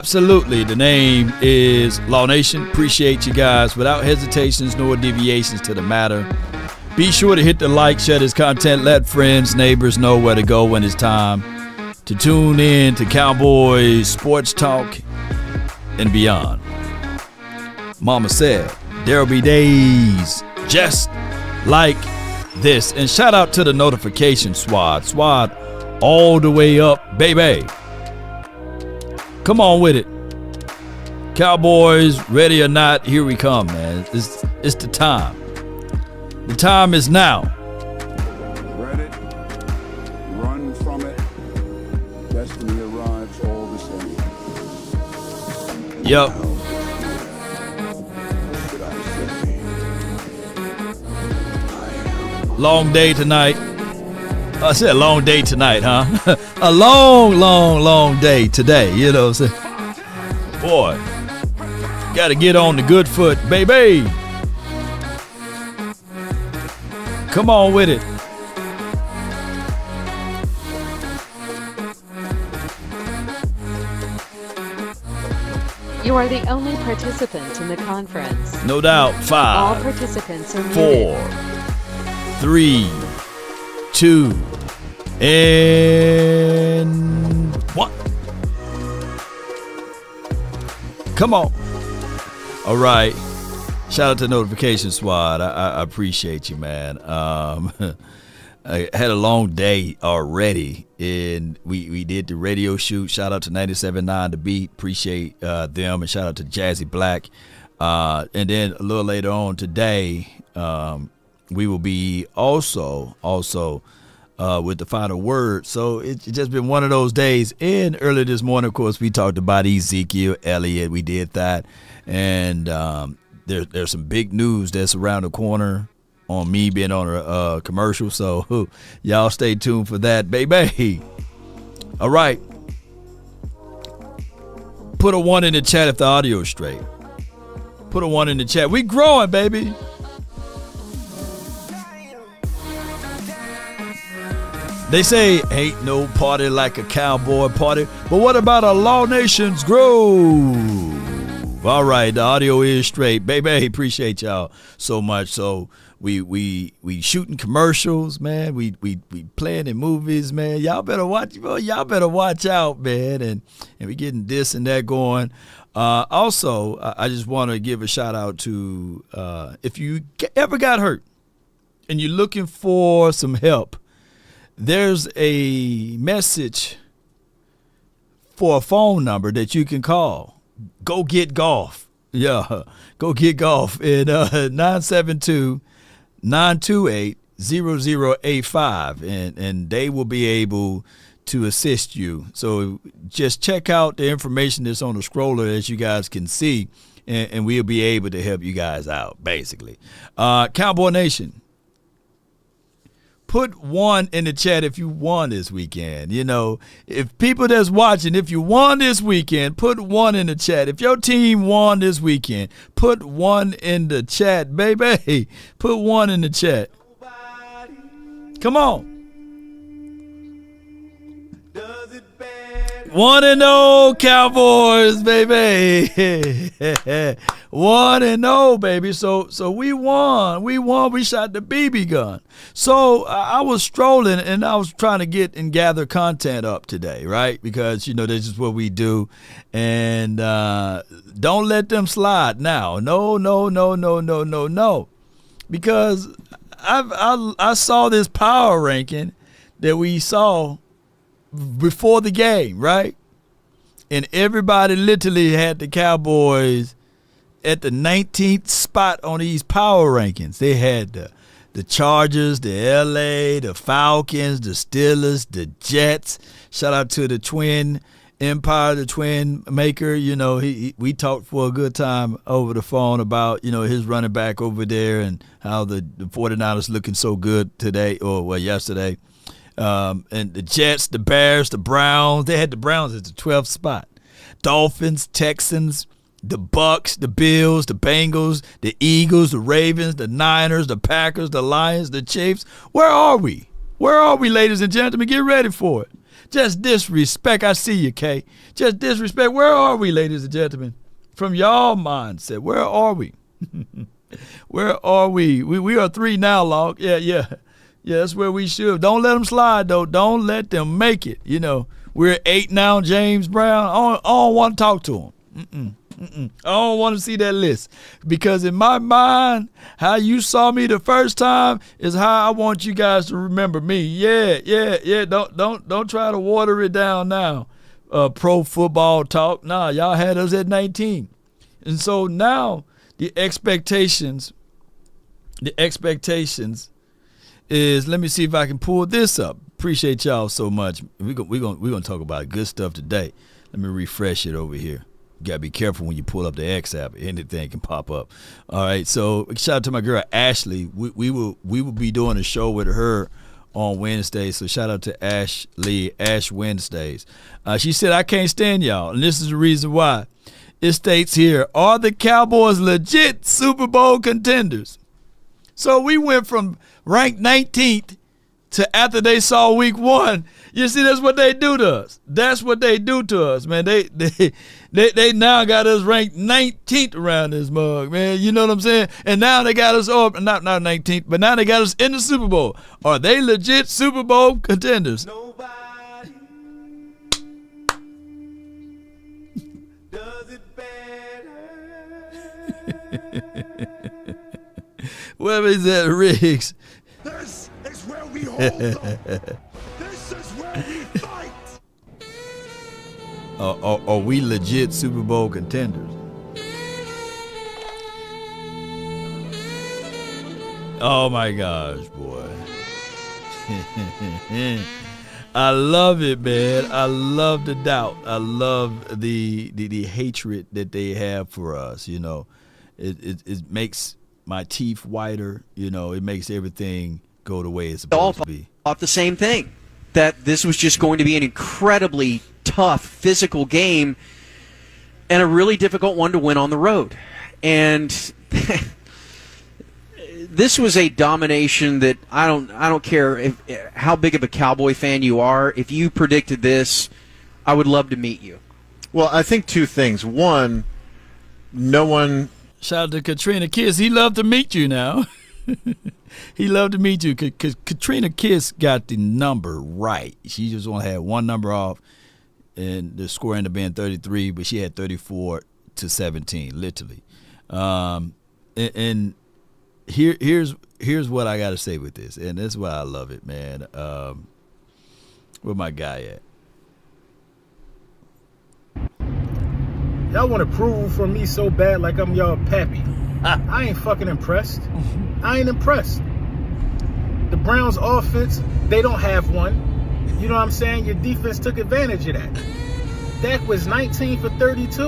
Absolutely. The name is Law Nation. Appreciate you guys. Without hesitations nor deviations to the matter, be sure to hit the like, share this content, let friends, neighbors know where to go when it's time to tune in to Cowboys sports talk and beyond. Mama said there'll be days just like this. And shout out to the notification squad. Squad all the way up, baby. Come on with it. Cowboys, ready or not, here we come, man. It's the time. The time is now. Read it, run from it. Destiny arrives all the same. Yep. Long day tonight. I said long day tonight, huh? A long day today, you know what I'm saying? Boy, got to get on the good foot, baby. Come on with it. You are the only participant in the conference. No doubt. 5. All participants are 4, muted. 3, 2, and 1. Come on. All right. Shout out to Notification Squad. I appreciate you, man. I had a long day already, and we did the radio shoot. Shout out to 97.9 The Beat. Appreciate them, and shout out to Jazzy Black. And then a little later on today, we will be also with the final word. So it's just been one of those days. And earlier this morning, of course, we talked about Ezekiel Elliott. We did that. And there's some big news that's around the corner on me being on a commercial. So y'all stay tuned for that, baby. All right. Put a 1 in the chat if the audio is straight. Put a 1 in the chat. We growing, baby. They say ain't no party like a cowboy party, but what about a Law Nation's Grove? All right, the audio is straight, baby. Appreciate y'all so much. So we shooting commercials, man. We playing in movies, man. Y'all better watch. Y'all better watch out, man. And we getting this and that going. Also, I just want to give a shout out to if you ever got hurt and you're looking for some help. There's a message for a phone number that you can call. Go Get Golf. Yeah, Go Get Golf at 972-928-0085, and they will be able to assist you. So just check out the information that's on the scroller, as you guys can see, and we'll be able to help you guys out, basically. Cowboy Nation. Put 1 in the chat if you won this weekend. You know, if people that's watching, if you won this weekend, put 1 in the chat. If your team won this weekend, put 1 in the chat, baby. Put 1 in the chat. Come on. 1-0 Cowboys, baby. 1-0, baby. So we won. We shot the BB gun. So I was strolling and I was trying to get and gather content up today, right? Because, you know, this is what we do. And don't let them slide now. No. Because I saw this power ranking that we saw before the game, right? And everybody literally had the Cowboys at the 19th spot on these power rankings. They had the Chargers, the LA, the Falcons, the Steelers, the Jets. Shout out to the Twin Empire, the Twin Maker. You know, we talked for a good time over the phone about, you know, his running back over there and how the 49ers looking so good today, or yesterday. And the Jets, the Bears, the Browns. They had the Browns at the 12th spot. Dolphins, Texans, the Bucks, the Bills, the Bengals, the Eagles, the Ravens, the Niners, the Packers, the Lions, the Chiefs. Where are we? Where are we, ladies and gentlemen? Get ready for it. Just disrespect. I see you, Kay. Just disrespect. Where are we, ladies and gentlemen? From y'all mindset, where are we? Where are we? We are 3 now, Log. Yeah, that's where we should. Don't let them slide, though. Don't let them make it. You know, we're 8 now, James Brown. I don't want to talk to him. I don't want to see that list, because in my mind, how you saw me the first time is how I want you guys to remember me. Yeah. Don't try to water it down now. Pro football talk. Nah, y'all had us at 19, and so now the expectations is, let me see if I can pull this up. Appreciate y'all so much. We're gonna talk about good stuff today. Let me refresh it over here. You gotta be careful when you pull up the X app. Anything can pop up. All right. So shout out to my girl Ashley. We will be doing a show with her on Wednesday. So shout out to Ashley, Ash Wednesdays. She said, I can't stand y'all, and this is the reason why. It states here, are the Cowboys legit Super Bowl contenders? So we went from ranked 19th to after they saw week 1. You see, that's what they do to us. That's what they do to us, man. They now got us ranked 19th around this mug, man. You know what I'm saying? And now they got us not 19th, but now they got us in the Super Bowl. Are they legit Super Bowl contenders? Nobody does it better. Where is that, Riggs? This is where we hold them. This is where we fight. Are we legit Super Bowl contenders? Oh my gosh, boy. I love it, man. I love the doubt. I love the hatred that they have for us. You know, it makes my teeth whiter. You know, it makes everything go the way it's supposed to be. Thought the same thing, that this was just going to be an incredibly tough physical game and a really difficult one to win on the road. And this was a domination that I don't care how big of a Cowboy fan you are. If you predicted this, I would love to meet you. Well, I think 2 things. One, no one. Shout out to Katrina Kiss. He loved to meet you now. He loved to meet you because Katrina Kiss got the number right. She just only had one number off, and the score ended up being 33, but she had 34-17, literally. And here's what I got to say with this, and that's why I love it, man. Where my guy at? Y'all want to prove for me so bad like I'm y'all pappy. I ain't fucking impressed. I ain't impressed. The Browns offense, they don't have one. You know what I'm saying? Your defense took advantage of that. Dak was 19 for 32.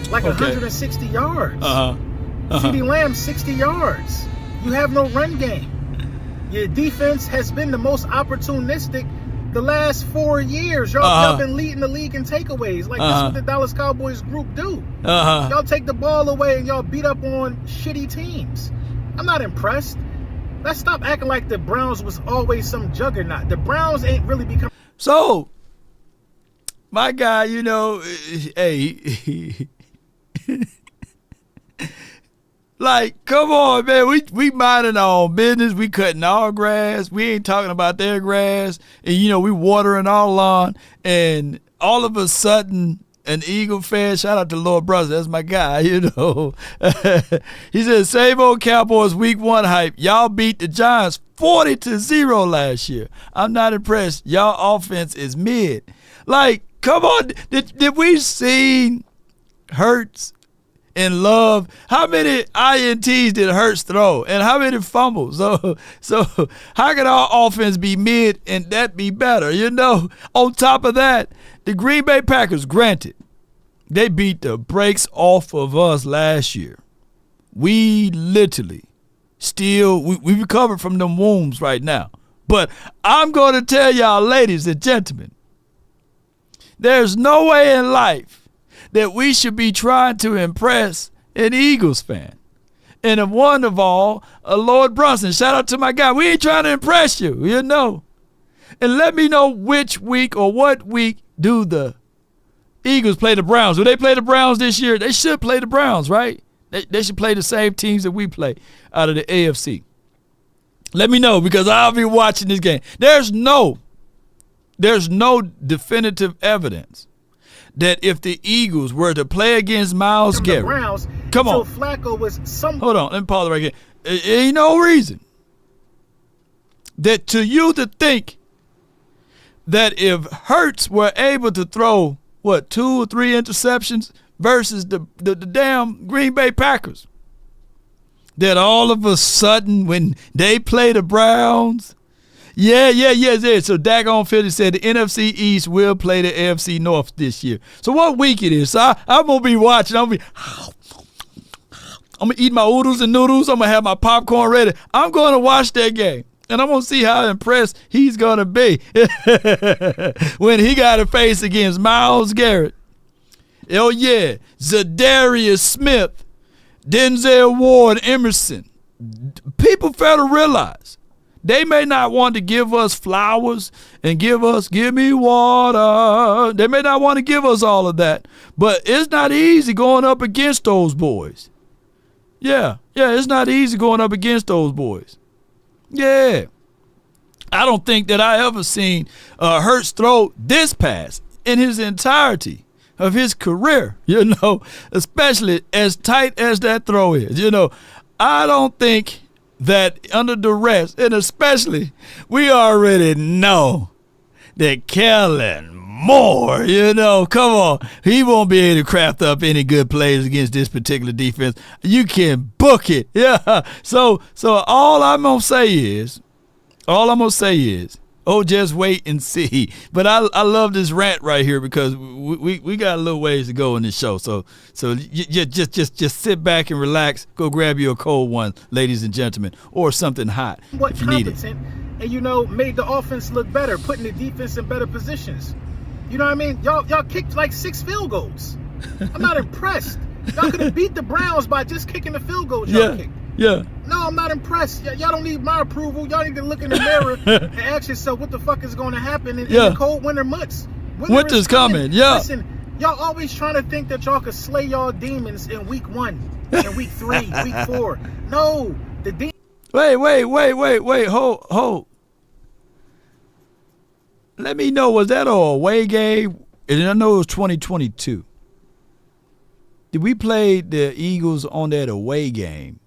Like 160 yards. CeeDee Lamb, 60 yards. You have no run game. Your defense has been the most opportunistic the last 4 years. Y'all been leading the league in takeaways. Like, that's what the Dallas Cowboys group do. Y'all take the ball away and y'all beat up on shitty teams. I'm not impressed. Let's stop acting like the Browns was always some juggernaut. The Browns ain't really become... So, my guy, you know, hey... Like, come on, man. We minding our own business. We cutting our grass. We ain't talking about their grass. And, you know, we watering our lawn. And all of a sudden, an Eagle fan, shout out to Lord Brother, that's my guy, you know. He said, same old Cowboys week 1 hype. Y'all beat the Giants 40-0 last year. I'm not impressed. Y'all offense is mid. Like, come on. Did we see Hurts and Love? How many INTs did Hurts throw? And how many fumbles? So how can our offense be mid and that be better? You know, on top of that, the Green Bay Packers, granted, they beat the brakes off of us last year. We literally still, we recovered from them wounds right now. But I'm going to tell y'all, ladies and gentlemen, there's no way in life that we should be trying to impress an Eagles fan. And one of all, Lord Brunson. Shout out to my guy. We ain't trying to impress you, you know. And let me know which week or what week do the Eagles play the Browns. Will they play the Browns this year? They should play the Browns, right? They should play the same teams that we play out of the AFC. Let me know, because I'll be watching this game. There's no definitive evidence that if the Eagles were to play against Myles Garrett, Browns, come on, Flacco was hold on, let me pause it right here. Ain't no reason that to you to think that if Hurts were able to throw 2 or 3 interceptions versus the damn Green Bay Packers, that all of a sudden when they play the Browns, yeah. So Daggone Philly said the NFC East will play the AFC North this year. So what week it is? So I'm going to be watching. I'm going to eat my oodles and noodles. I'm going to have my popcorn ready. I'm going to watch that game. And I'm going to see how impressed he's going to be when he got to face against Myles Garrett. Oh, yeah. Zadarius Smith, Denzel Ward, Emerson. People fail to realize they may not want to give us flowers and give me water. They may not want to give us all of that. But it's not easy going up against those boys. Yeah, it's not easy going up against those boys. Yeah. I don't think that I ever seen Hurts throw this pass in his entirety of his career, especially as tight as that throw is. I don't think that under duress, and especially we already know that Kellen Moore, come on, he won't be able to craft up any good plays against this particular defense. You can book it. Yeah. So all I'm going to say is, oh, just wait and see. But I love this rant right here because we got a little ways to go in this show. So just sit back and relax. Go grab you a cold one, ladies and gentlemen, or something hot if you need it. And made the offense look better, putting the defense in better positions. You know what I mean? Y'all kicked like 6 field goals. I'm not impressed. Y'all could have beat the Browns by just kicking the field goals y'all kicked. Yeah. No, I'm not impressed. Y'all don't need my approval. Y'all need to look in the mirror and ask yourself what the fuck is going to happen in the cold winter months. Winter's coming. Yeah. Listen, y'all always trying to think that y'all could slay y'all demons in week 1, in week 3, week 4. No, the demons. Wait. Hold. Let me know, was that an away game? And I know it was 2022. Did we play the Eagles on that away game?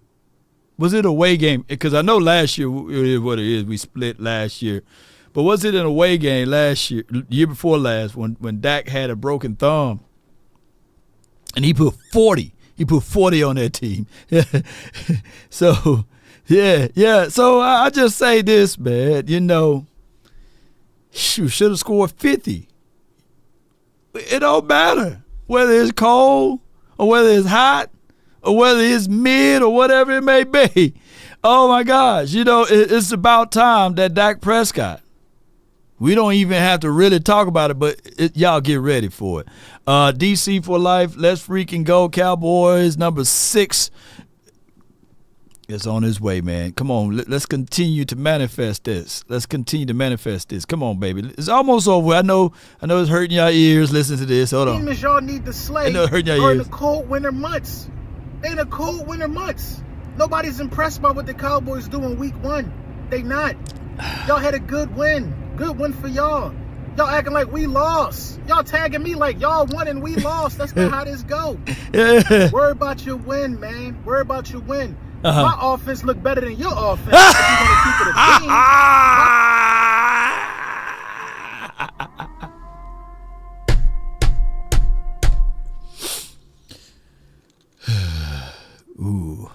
Was it a away game? Because I know last year, it is what it is. We split last year. But was it an away game last year, year before last, when Dak had a broken thumb? And he put 40. He put 40 on that team. So, yeah. So I just say this, man. Should have scored 50. It don't matter whether it's cold or whether it's hot or whether it's mid or whatever it may be. Oh, my gosh. It's about time that Dak Prescott, we don't even have to really talk about it, but y'all get ready for it. DC for life. Let's freaking go. Cowboys, number 6. It's on his way, man. Come on, let's continue to manifest this. Come on, baby. It's almost over. I know it's hurting your ears. Listen to this. Hold on. Demons y'all need to slay I know it's hurting your in ears. the cold winter months. Nobody's impressed by what the Cowboys do in week 1. They not. Y'all had a good win. Good win for y'all. Y'all acting like we lost. Y'all tagging me like y'all won and we lost. That's not how this go. Worry about your win, man. Worry about your win. My offense look better than your offense. If you're gonna keep it a team. Ooh.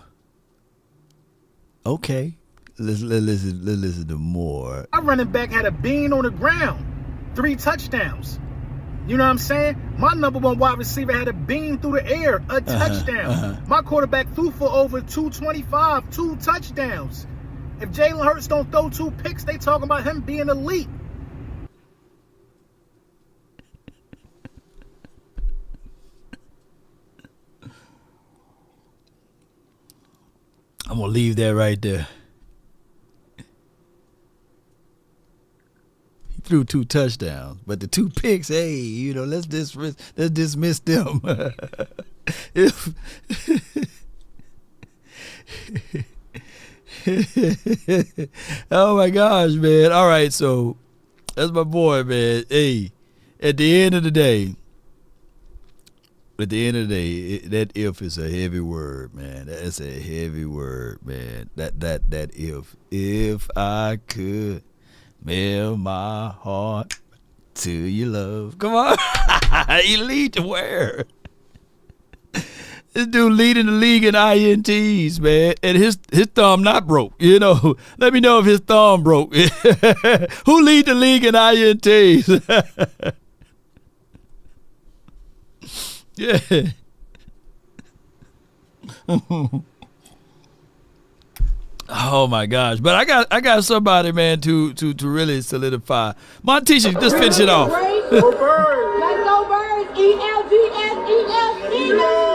Okay. Let's listen to more. Our running back had a bean on the ground. 3 touchdowns. You know what I'm saying? My number 1 wide receiver had a beam through the air, a touchdown. My quarterback threw for over 225, 2 touchdowns. If Jalen Hurts don't throw 2 picks, they talking about him being elite. I'm going to leave that right there. threw 2 touchdowns, but the 2 picks, hey, let's dismiss them. Oh my gosh, man. All right, so that's my boy, man. Hey, at the end of the day, that if is a heavy word, man. That's a heavy word, man. That if I could mail my heart to your love. Come on. Elite to where? This dude leading the league in INTs, man, and his thumb not broke. Let me know if his thumb broke. Who lead the league in INTs? Yeah. Oh my gosh! But I got somebody, man, to really solidify. Montisha, just finish it off. Let's go Birds! ELGS, Eagles!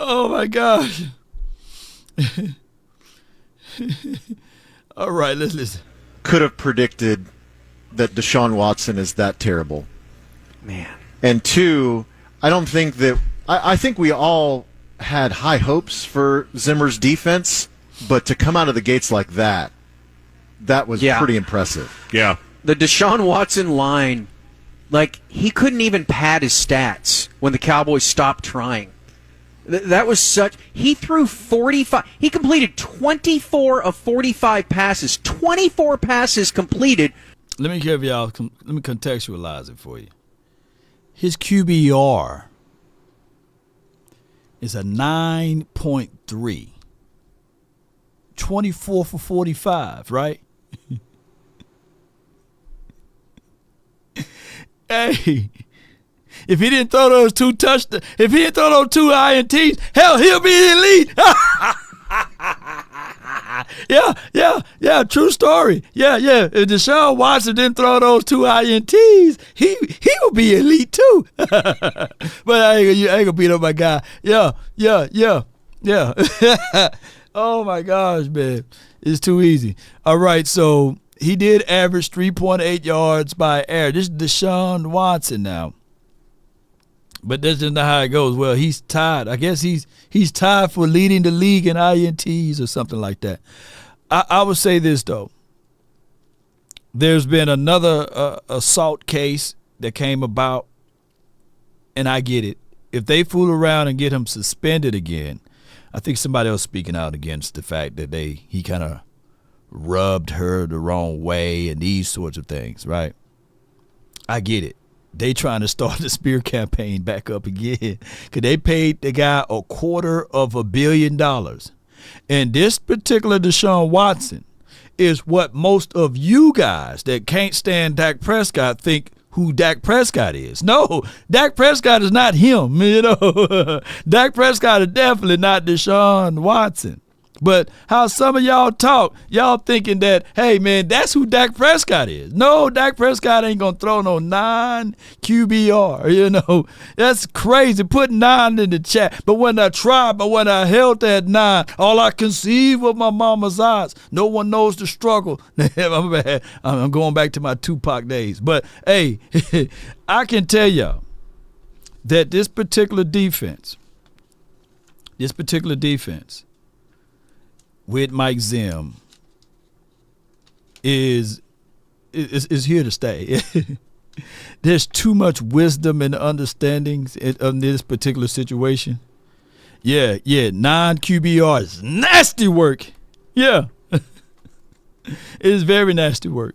Oh my gosh. All right, let's listen. Could have predicted that Deshaun Watson is that terrible. Man. And 2, I don't think that I think we all had high hopes for Zimmer's defense, but to come out of the gates like that was pretty impressive. Yeah. The Deshaun Watson line, he couldn't even pad his stats when the Cowboys stopped trying. That was such. He threw 45. He completed 24 of 45 passes. 24 passes completed. Let me give y'all. Let me contextualize it for you. His QBR is a 9.3. 24 for 45, right? Hey. If he didn't throw those 2 touchdowns, if he didn't throw those 2 INTs, hell, he'll be elite. Yeah, true story. Yeah. If Deshaun Watson didn't throw those 2 INTs, he will be elite too. But I ain't gonna beat up my guy. Yeah. Oh my gosh, man, it's too easy. All right, so he did average 3.8 yards by air. This is Deshaun Watson now. But that's just not how it goes. Well, he's tied. I guess he's tied for leading the league in INTs or something like that. I would say this, though. There's been another assault case that came about, and I get it. If they fool around and get him suspended again, I think somebody else speaking out against the fact that he kind of rubbed her the wrong way and these sorts of things, right? I get it. They trying to start the smear campaign back up again because they paid the guy $250 million. And this particular Deshaun Watson is what most of you guys that can't stand Dak Prescott think who Dak Prescott is. No, Dak Prescott is not him. Dak Prescott is definitely not Deshaun Watson. But how some of y'all talk, y'all thinking that, hey, man, that's who Dak Prescott is. No, Dak Prescott ain't going to throw no 9 QBR, That's crazy. Put 9 in the chat. But when I held that 9, all I can see was my mama's eyes. No one knows the struggle. I'm going back to my Tupac days. But, hey, I can tell y'all that this particular defense with Mike Zim is here to stay. There's too much wisdom and understanding of this particular situation. Yeah, 9 QBR is nasty work. Yeah. It is very nasty work,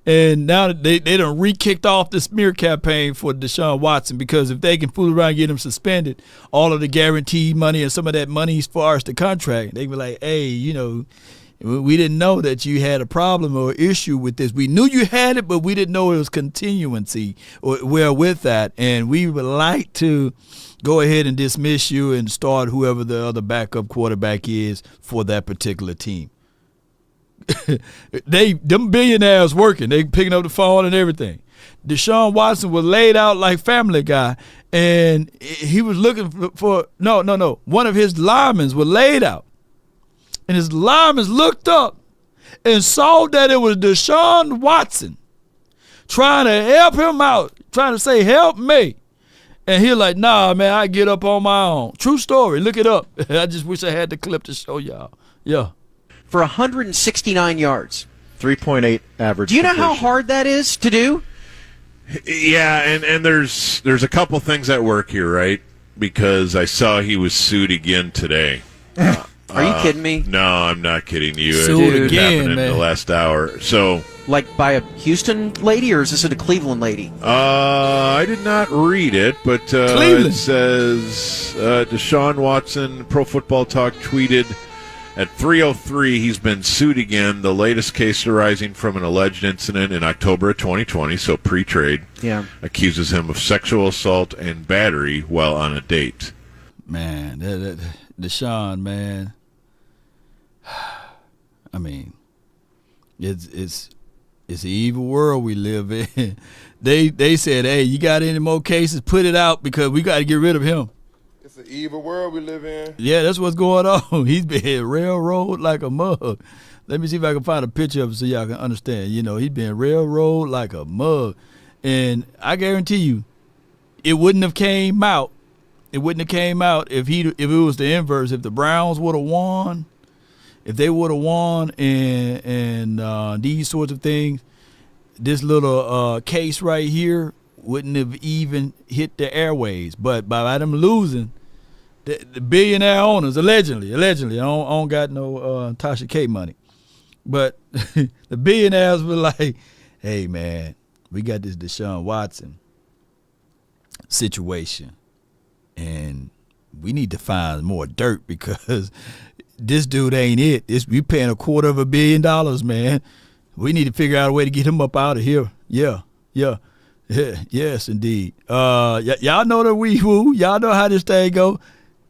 And now they done re-kicked off the smear campaign for Deshaun Watson because if they can fool around and get him suspended, all of the guaranteed money and some of that money as far as the contract, they be like, hey, we didn't know that you had a problem or issue with this. We knew you had it, but we didn't know it was continuancy with that. And we would like to go ahead and dismiss you and start whoever the other backup quarterback is for that particular team. them billionaires working. They picking up the phone and everything. Deshaun Watson was laid out like Family Guy, and he was looking for one of his linemen was laid out, and his linemen looked up and saw that it was Deshaun Watson trying to help him out, trying to say, help me. And he like, nah, man, I get up on my own. True story. Look it up. I just wish I had the clip to show y'all. Yeah. For 169 yards. 3.8 average. Do you know how completion. hard that is to do? Yeah, and there's a couple things at work here, right? Because I saw he was sued again today. Are you kidding me? No, I'm not kidding you. Sued It again, happened man. in the last hour. So, Like by a Houston lady, or is this a Cleveland lady? I did not read it, but Cleveland. it says Deshaun Watson, Pro Football Talk, tweeted at 3:03 he's been sued again, the latest case arising from an alleged incident in October of 2020, so pre-trade, accuses him of sexual assault and battery while on a date. Man, Deshaun, man. I mean, it's an evil world we live in. They said, hey, you got any more cases? Put it out because we got to get rid of him. It's an evil world we live in. Yeah, that's what's going on. He's been railroaded like a mug. Let me see if I can find a picture of it so y'all can understand. You know, he's been railroaded like a mug. And I guarantee you, it wouldn't have came out. It wouldn't have came out if it was the inverse. If the Browns would have won, if they would have won and these sorts of things, this little case right here wouldn't have even hit the airways. But by them losing, the billionaire owners, allegedly, I don't got no Tasha K money, but the billionaires were like, hey, man, we got this Deshaun Watson situation, and we need to find more dirt because this dude ain't it. We paying $250 million, man. We need to figure out a way to get him up out of here. Yeah. Yes, indeed. Y'all know the wee woo. Y'all know how this thing go.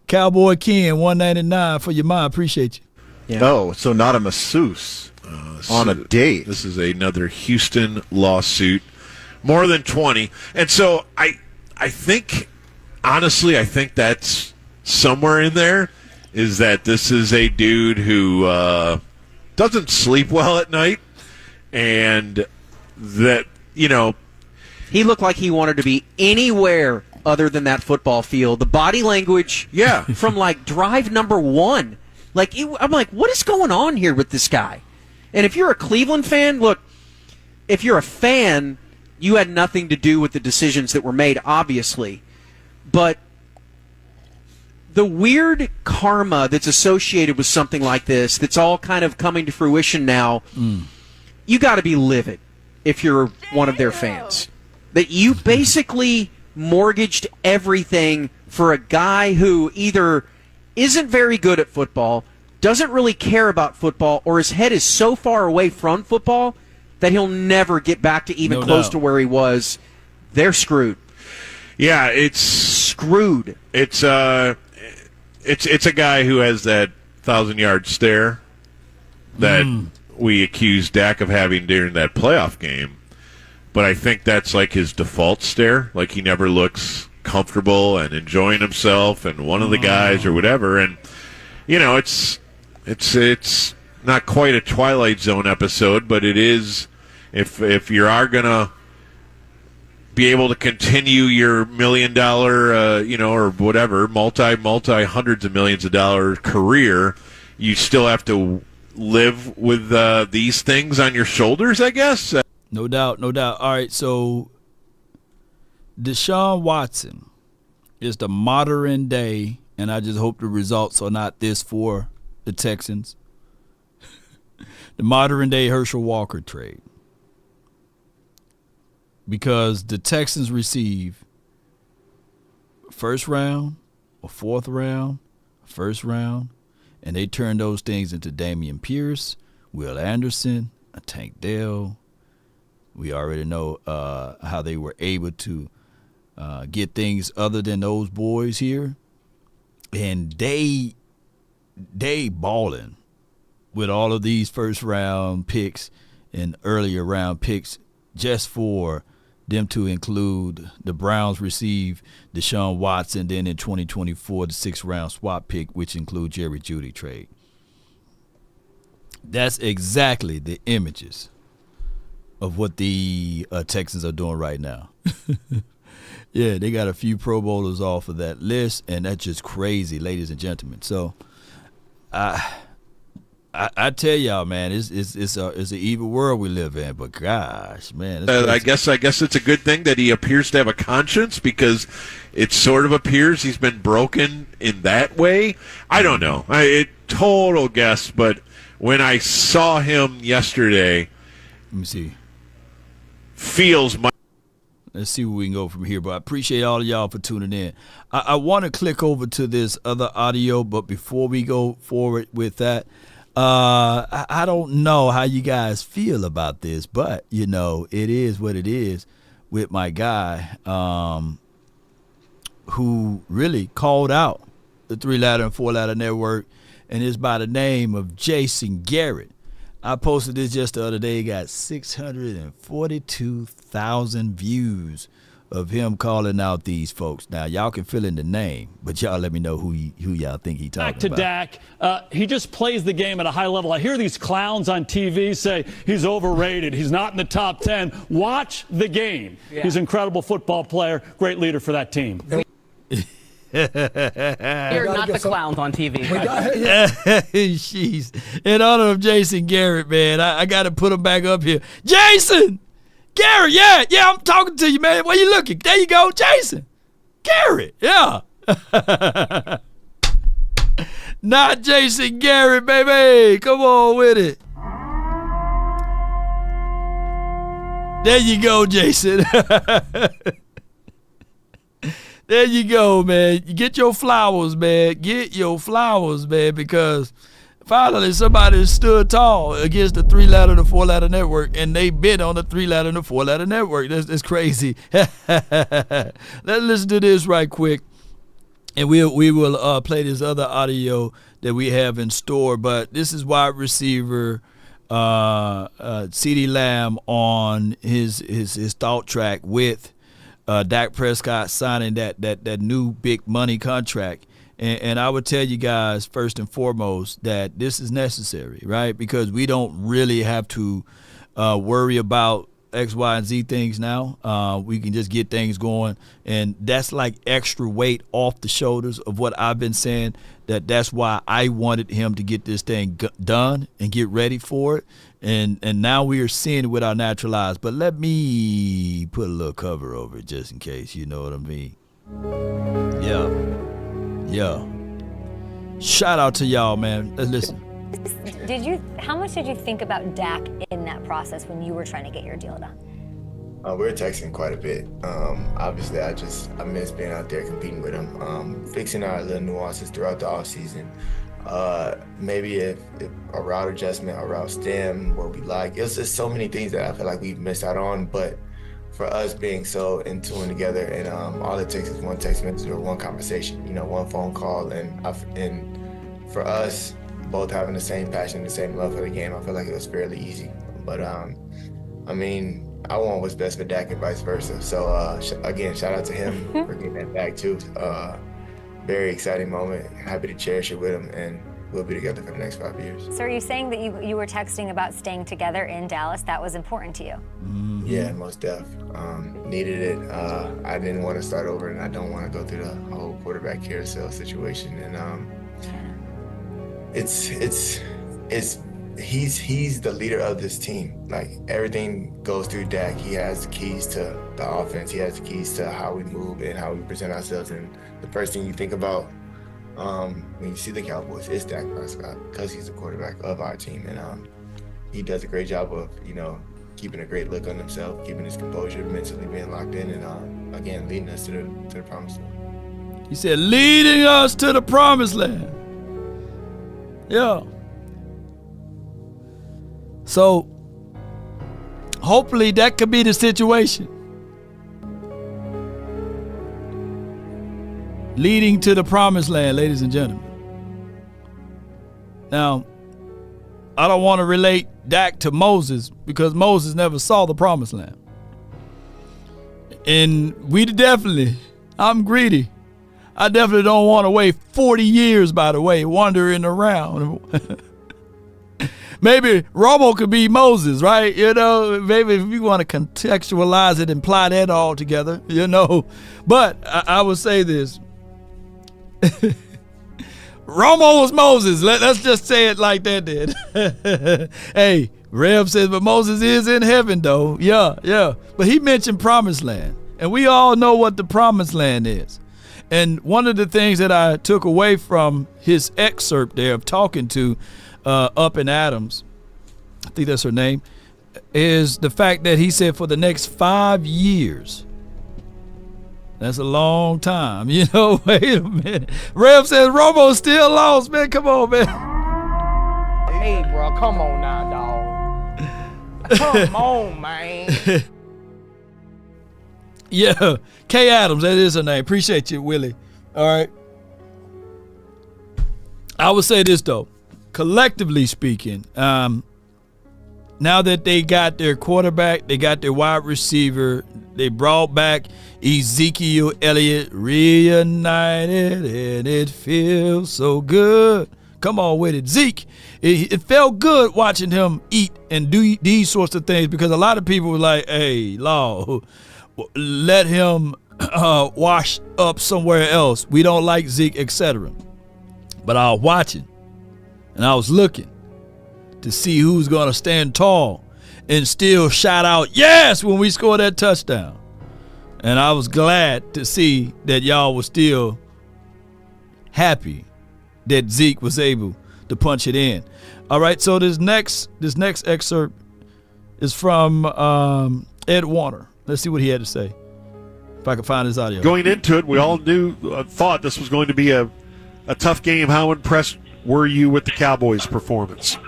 Cowboy Ken, $199 for your mind. Appreciate you. Yeah. Oh, so not a masseuse on a date. This is another Houston lawsuit, more than 20. And so I think, honestly, I think that's somewhere in there is that this is a dude who doesn't sleep well at night, and that, you know, He looked like he wanted to be anywhere other than that football field. The body language, from like drive number one. I'm like, what is going on here with this guy? And if you're a Cleveland fan, look, if you're a fan, you had nothing to do with the decisions that were made, obviously. But the weird karma that's associated with something like this, that's all kind of coming to fruition now, you got to be livid if you're one of their fans. That you basically mortgaged everything for a guy who either isn't very good at football, doesn't really care about football, or his head is so far away from football that he'll never get back to even close to where he was. They're screwed. Yeah, it's screwed. It's a guy who has that 1,000-yard stare that we accused Dak of having during that playoff game. But I think that's like his default stare. Like he never looks comfortable and enjoying himself and one of the guys or whatever. And, you know, it's not quite a Twilight Zone episode, but it is. If you are going to be able to continue your $1 million, or whatever, multi hundreds of millions of dollars career, you still have to live with these things on your shoulders, I guess. No doubt. All right, so Deshaun Watson is the modern day, and I just hope the results are not this for the Texans, the modern day Herschel Walker trade. Because the Texans receive first round, a fourth round, first round, and they turn those things into Dameon Pierce, Will Anderson, a Tank Dell. We already know how they were able to get things other than those boys here. And they balling. with all of these first round picks and earlier round picks, just for them to include the Browns receive Deshaun Watson, then in 2024 the 6th round swap pick, which includes Jerry Jeudy trade. That's exactly the images of what the Texans are doing right now. Yeah, they got a few Pro Bowlers off of that list, and that's just crazy, ladies and gentlemen. So I tell y'all, man, it's an evil world we live in. But gosh, man, I guess it's a good thing that he appears to have a conscience, because it sort of appears he's been broken in that way. I don't know. Total guess, but when I saw him yesterday, let me see. Let's see where we can go from here. But I appreciate all of y'all for tuning in. I want to click over to this other audio, but before we go forward with that, I don't know how you guys feel about this, but, you know, it is what it is with my guy who really called out the 3-ladder and 4-ladder network, and it's by the name of Jason Garrett. I posted this just the other day. It got 642,000 views of him calling out these folks. Now, y'all can fill in the name, but y'all let me know who y'all think he talking about. Back to Dak. He just plays the game at a high level. I hear these clowns on TV say he's overrated. He's not in the top 10. Watch the game. Yeah. He's an incredible football player, great leader for that team. You're not the clowns on TV. Jeez. In honor of Jason Garrett, man, I got to put him back up here. Jason Garrett, yeah, I'm talking to you, man. Where you looking? There you go, Jason Garrett, yeah. Not Jason Garrett, baby. Come on with it. There you go, Jason. There you go, man. You get your flowers, man. Get your flowers, man, because finally somebody stood tall against the 3-ladder and the 4-ladder network, and they been on the 3-ladder and the 4-ladder network. That's crazy. Let's listen to this right quick, and we will play this other audio that we have in store. But this is wide receiver CeeDee Lamb on his thought track with Dak Prescott signing that new big money contract. And I would tell you guys, first and foremost, that this is necessary, right? Because we don't really have to worry about X, Y, and Z things now. We can just get things going. And that's like extra weight off the shoulders of what I've been saying, that's why I wanted him to get this thing done and get ready for it. And now we are seeing it with our natural eyes. But let me put a little cover over it just in case, you know what I mean? Yeah. Shout out to y'all, man. Let's listen. How much did you think about Dak in that process when you were trying to get your deal done? We were texting quite a bit. Obviously, I miss being out there competing with him, fixing our little nuances throughout the offseason. Maybe if a route adjustment, a route stem, what we like. It was just so many things that I feel like we've missed out on. But for us being so in tune together, and all it takes is one text message or one conversation, one phone call, and for us both having the same passion, the same love for the game, I feel like it was fairly easy. But I want what's best for Dak and vice versa. So again, shout out to him for getting that back too. Very exciting moment. Happy to cherish it with him, and we'll be together for the next 5 years. So are you saying that you were texting about staying together in Dallas? That was important to you? Mm-hmm. Yeah, most def. Needed it. I didn't want to start over, and I don't want to go through the whole quarterback carousel situation. And he's the leader of this team. Like, everything goes through Dak. He has the keys to the offense. He has the keys to how we move and how we present ourselves. And the first thing you think about when you see the Cowboys is Dak Prescott, because he's the quarterback of our team. And he does a great job of, keeping a great look on himself, keeping his composure, mentally being locked in, and again, leading us to the promised land. He said, leading us to the promised land. Yeah. So hopefully that could be the situation. Leading to the promised land, ladies and gentlemen. Now, I don't want to relate Dak to Moses because Moses never saw the promised land. And I'm greedy. I definitely don't want to wait 40 years, by the way, wandering around. Maybe Romo could be Moses, right? Maybe if you want to contextualize it and apply that all together, But I would say this. Romo was Moses. Let's just say it like that then. Hey, Rev says, but Moses is in heaven, though. Yeah. But he mentioned promised land. And we all know what the promised land is. And one of the things that I took away from his excerpt there of talking to Up and Adams, I think that's her name, is the fact that he said for the next 5 years. That's a long time. Wait a minute. Rev says Romo's still lost, man. Come on, man. Hey, bro, come on now, dog. Come on, man. Yeah, Kay Adams, that is her name. Appreciate you, Willie. All right. I would say this, though. Collectively speaking, now that they got their quarterback, they got their wide receiver, they brought back Ezekiel Elliott, reunited, and it feels so good. Come on with it. Zeke, it felt good watching him eat and do these sorts of things because a lot of people were like, hey, Law, let him wash up somewhere else. We don't like Zeke, etc. But I was watching, and I was looking to see who's going to stand tall and still shout out, yes, when we score that touchdown. And I was glad to see that y'all were still happy that Zeke was able to punch it in. All right, so this next excerpt is from Ed Warner. Let's see what he had to say. If I can find his audio. Going into it, we all thought this was going to be a tough game. How impressed were you with the Cowboys' performance?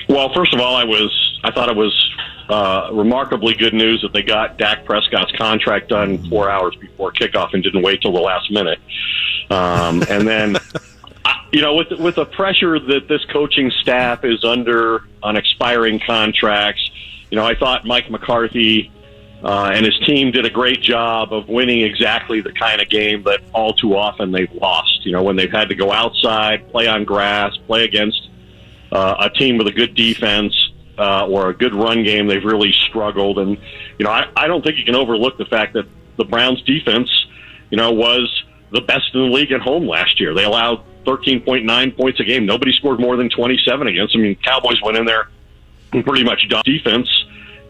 Well, first of all, I thought it was remarkably good news that they got Dak Prescott's contract done 4 hours before kickoff and didn't wait till the last minute. And then, with the pressure that this coaching staff is under on expiring contracts, I thought Mike McCarthy and his team did a great job of winning exactly the kind of game that all too often they've lost. When they've had to go outside, play on grass, play against a team with a good defense or a good run game, they've really struggled. And, I don't think you can overlook the fact that the Browns defense, was the best in the league at home last year. They allowed 13.9 points a game. Nobody scored more than 27 against them. Cowboys went in there and pretty much defense,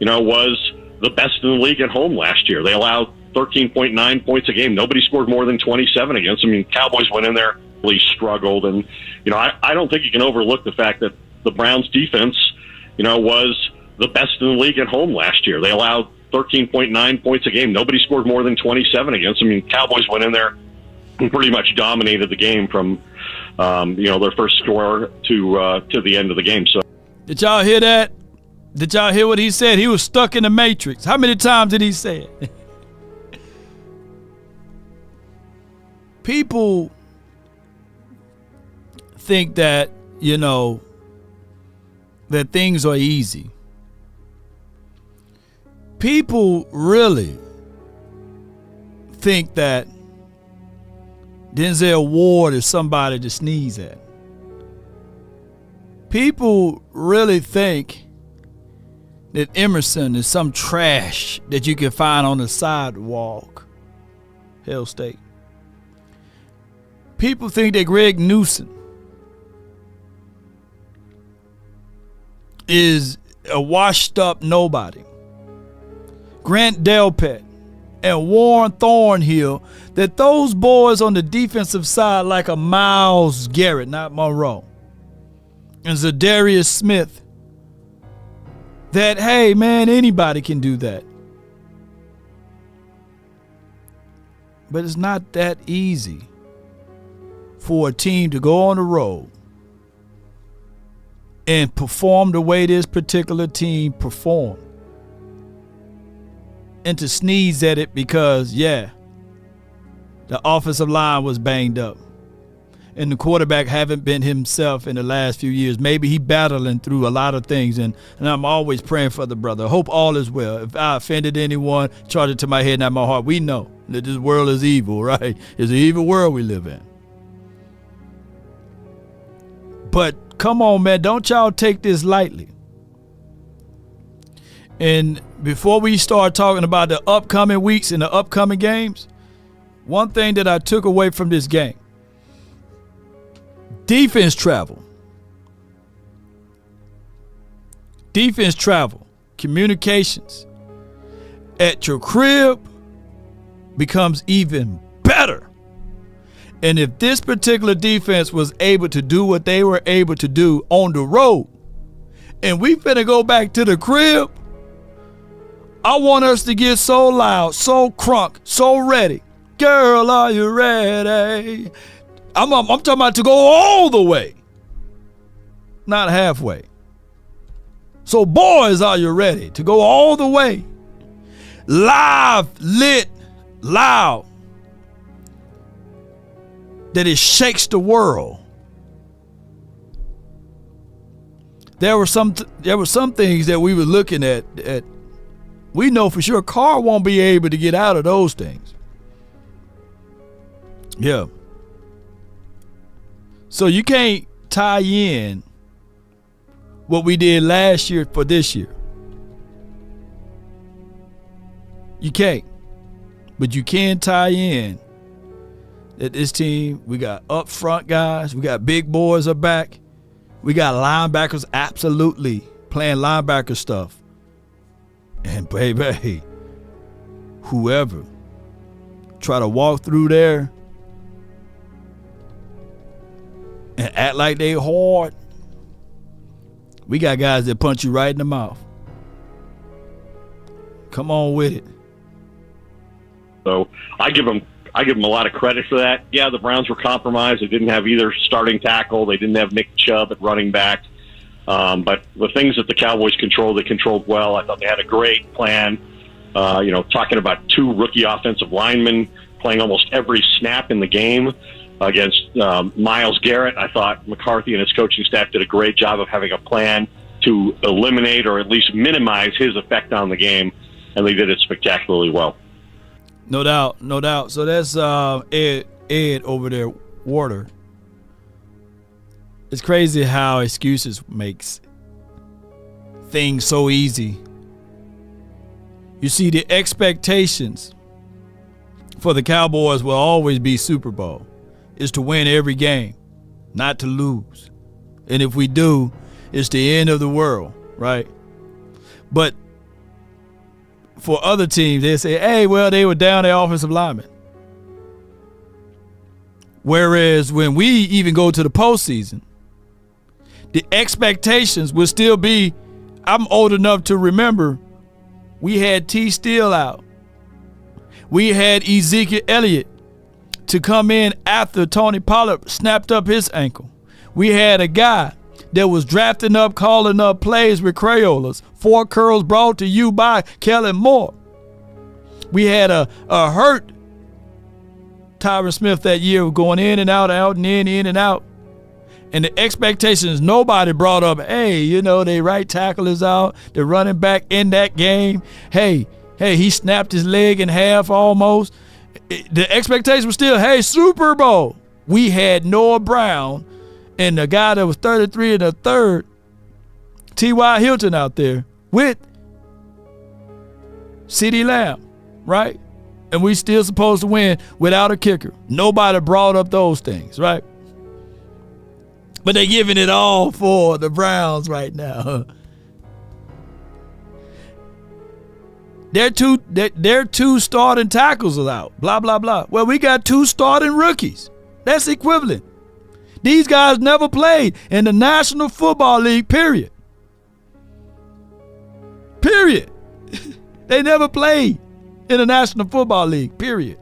was the best in the league at home last year. They allowed 13.9 points a game. Nobody scored more than 27 against them. Cowboys went in there, really struggled. And, I don't think you can overlook the fact that the Browns defense, was the best in the league at home last year. They allowed 13.9 points a game. Nobody scored more than 27 against them. Cowboys went in there and pretty much dominated the game from, their first score to the end of the game. So, did y'all hear that? Did y'all hear what he said? He was stuck in the Matrix. How many times did he say it? People think that, that things are easy. People really think that Denzel Ward is somebody to sneeze at. People really think that Emerson is some trash that you can find on the sidewalk. Hell State. People think that Greg Newsom is a washed up nobody. Grant Delpit and Warren Thornhill, that those boys on the defensive side like a Myles Garrett, not Monroe, and Zadarius Smith, that, hey, man, anybody can do that. But it's not that easy for a team to go on the road and perform the way this particular team performed. And to sneeze at it because, the offensive line was banged up. and the quarterback haven't been himself in the last few years. Maybe he battling through a lot of things, and I'm always praying for the brother. I hope all is well. If I offended anyone, charge it to my head, not my heart. We know that this world is evil, right? It's an evil world we live in. But come on, man, don't y'all take this lightly. And before we start talking about the upcoming weeks and the upcoming games, one thing that I took away from this game, defense travel. Defense travel, communications at your crib becomes even better. And if this particular defense was able to do what they were able to do on the road, and we finna go back to the crib, I want us to get so loud, so crunk, so ready. Girl, are you ready? I'm talking about to go all the way, not halfway. So boys, are you ready to go all the way? Live, lit, loud. That it shakes the world. There were some things that we were looking at. We know for sure Carr won't be able to get out of those things. Yeah. So you can't tie in what we did last year for this year. You can't. But you can tie in that this team, we got up front guys, we got big boys up back, we got linebackers absolutely playing linebacker stuff. And baby, whoever try to walk through there and act like they hard, we got guys that punch you right in the mouth. Come on with it. So I give them a lot of credit for that. Yeah, the Browns were compromised. They didn't have either starting tackle. They didn't have Nick Chubb at running back. But the things that the Cowboys controlled, they controlled well. I thought they had a great plan. Talking about 2 rookie offensive linemen playing almost every snap in the game against Myles Garrett. I thought McCarthy and his coaching staff did a great job of having a plan to eliminate or at least minimize his effect on the game, and they did it spectacularly well. No doubt, no doubt. So that's Ed over there, Werder. It's crazy how excuses makes things so easy. You see, the expectations for the Cowboys will always be Super Bowl. Is to win every game, not to lose. And if we do, it's the end of the world, right? But for other teams, they say, hey, well, they were down their offensive linemen. Whereas when we even go to the postseason, the expectations will still be, I'm old enough to remember, we had T. Steele out. We had Ezekiel Elliott to come in after Tony Pollard snapped up his ankle. We had a guy that was drafting up, calling up plays with Crayolas. 4 curls brought to you by Kellen Moore. We had a hurt Tyron Smith that year, going in and out and in and out. And the expectations, nobody brought up, hey, they right tackle is out, the running back in that game. Hey, he snapped his leg in half almost. The expectation was still, hey, Super Bowl. We had Noah Brown and the guy that was 33 and a third, T.Y. Hilton out there with CeeDee Lamb, right? And we still supposed to win without a kicker. Nobody brought up those things, right? But they're giving it all for the Browns right now. Their two starting tackles are out. Blah, blah, blah. Well, we got 2 starting rookies. That's equivalent. These guys never played in the National Football League, period. Period. They never played in the National Football League, period.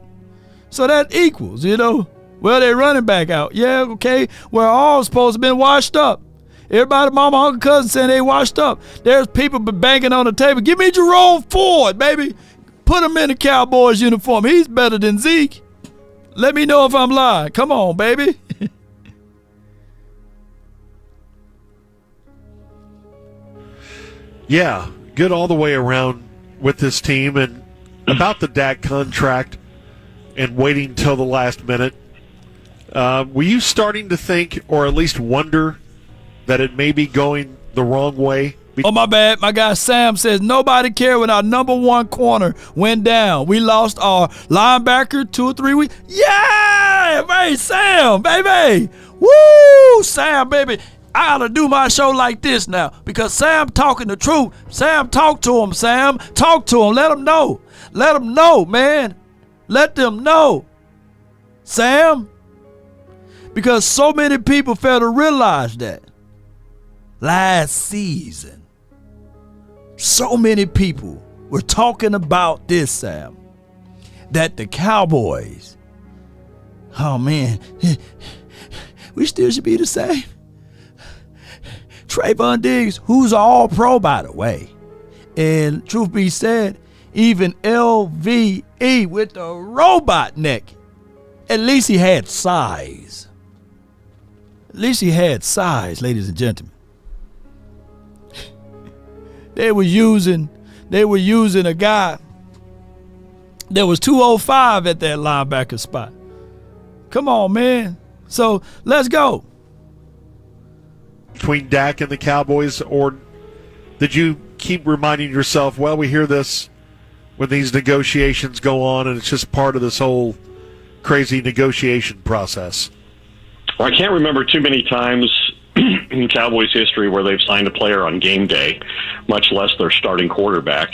So that equals, Well, they running back out. Yeah, okay. We're all supposed to have been washed up. Everybody, mama, uncle, cousin saying they washed up. There's people banging on the table. Give me Jerome Ford, baby. Put him in the Cowboys uniform. He's better than Zeke. Let me know if I'm lying. Come on, baby. Yeah, good all the way around with this team. And about the Dak contract and waiting till the last minute, were you starting to think or at least wonder that it may be going the wrong way? Oh, my bad. My guy Sam says, nobody cared when our number one corner went down. We lost our linebacker 2 or 3 weeks. Yeah! Hey, Sam, baby. Woo! Sam, baby. I ought to do my show like this now because Sam talking the truth. Sam, talk to him, Sam. Talk to him. Let him know. Let him know, man. Let them know. Sam. Because so many people fail to realize that. Last season, so many people were talking about this, Sam, that the Cowboys, oh man, we still should be the same. Trayvon Diggs, who's all pro, by the way. And truth be said, even LVE with the robot neck, at least he had size. At least he had size, ladies and gentlemen. They were using a guy that was 205 at that linebacker spot. Come on, man. So let's go. Between Dak and the Cowboys, or did you keep reminding yourself, well, we hear this when these negotiations go on and it's just part of this whole crazy negotiation process? Well, I can't remember too many times in Cowboys history where they've signed a player on game day, much less their starting quarterback,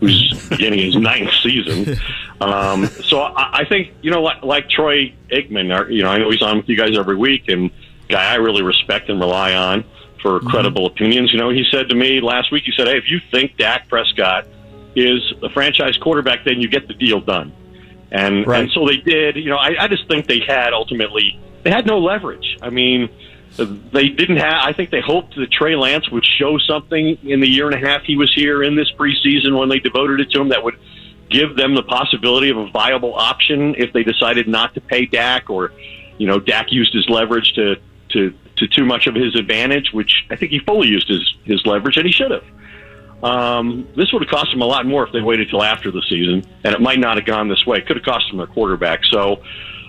who's beginning his 9th season. So I think, like Troy Aikman, I know he's on with you guys every week, and guy I really respect and rely on for credible opinions. He said to me last week, he said, hey, if you think Dak Prescott is a franchise quarterback, then you get the deal done. And so they did. I just think they had no leverage. I mean, they didn't have. I think they hoped that Trey Lance would show something in the year and a half he was here in this preseason when they devoted it to him that would give them the possibility of a viable option if they decided not to pay Dak, or Dak used his leverage to too much of his advantage, which I think he fully used his leverage, and he should have. This would have cost them a lot more if they waited till after the season, and it might not have gone this way. It could have cost them their quarterback. So.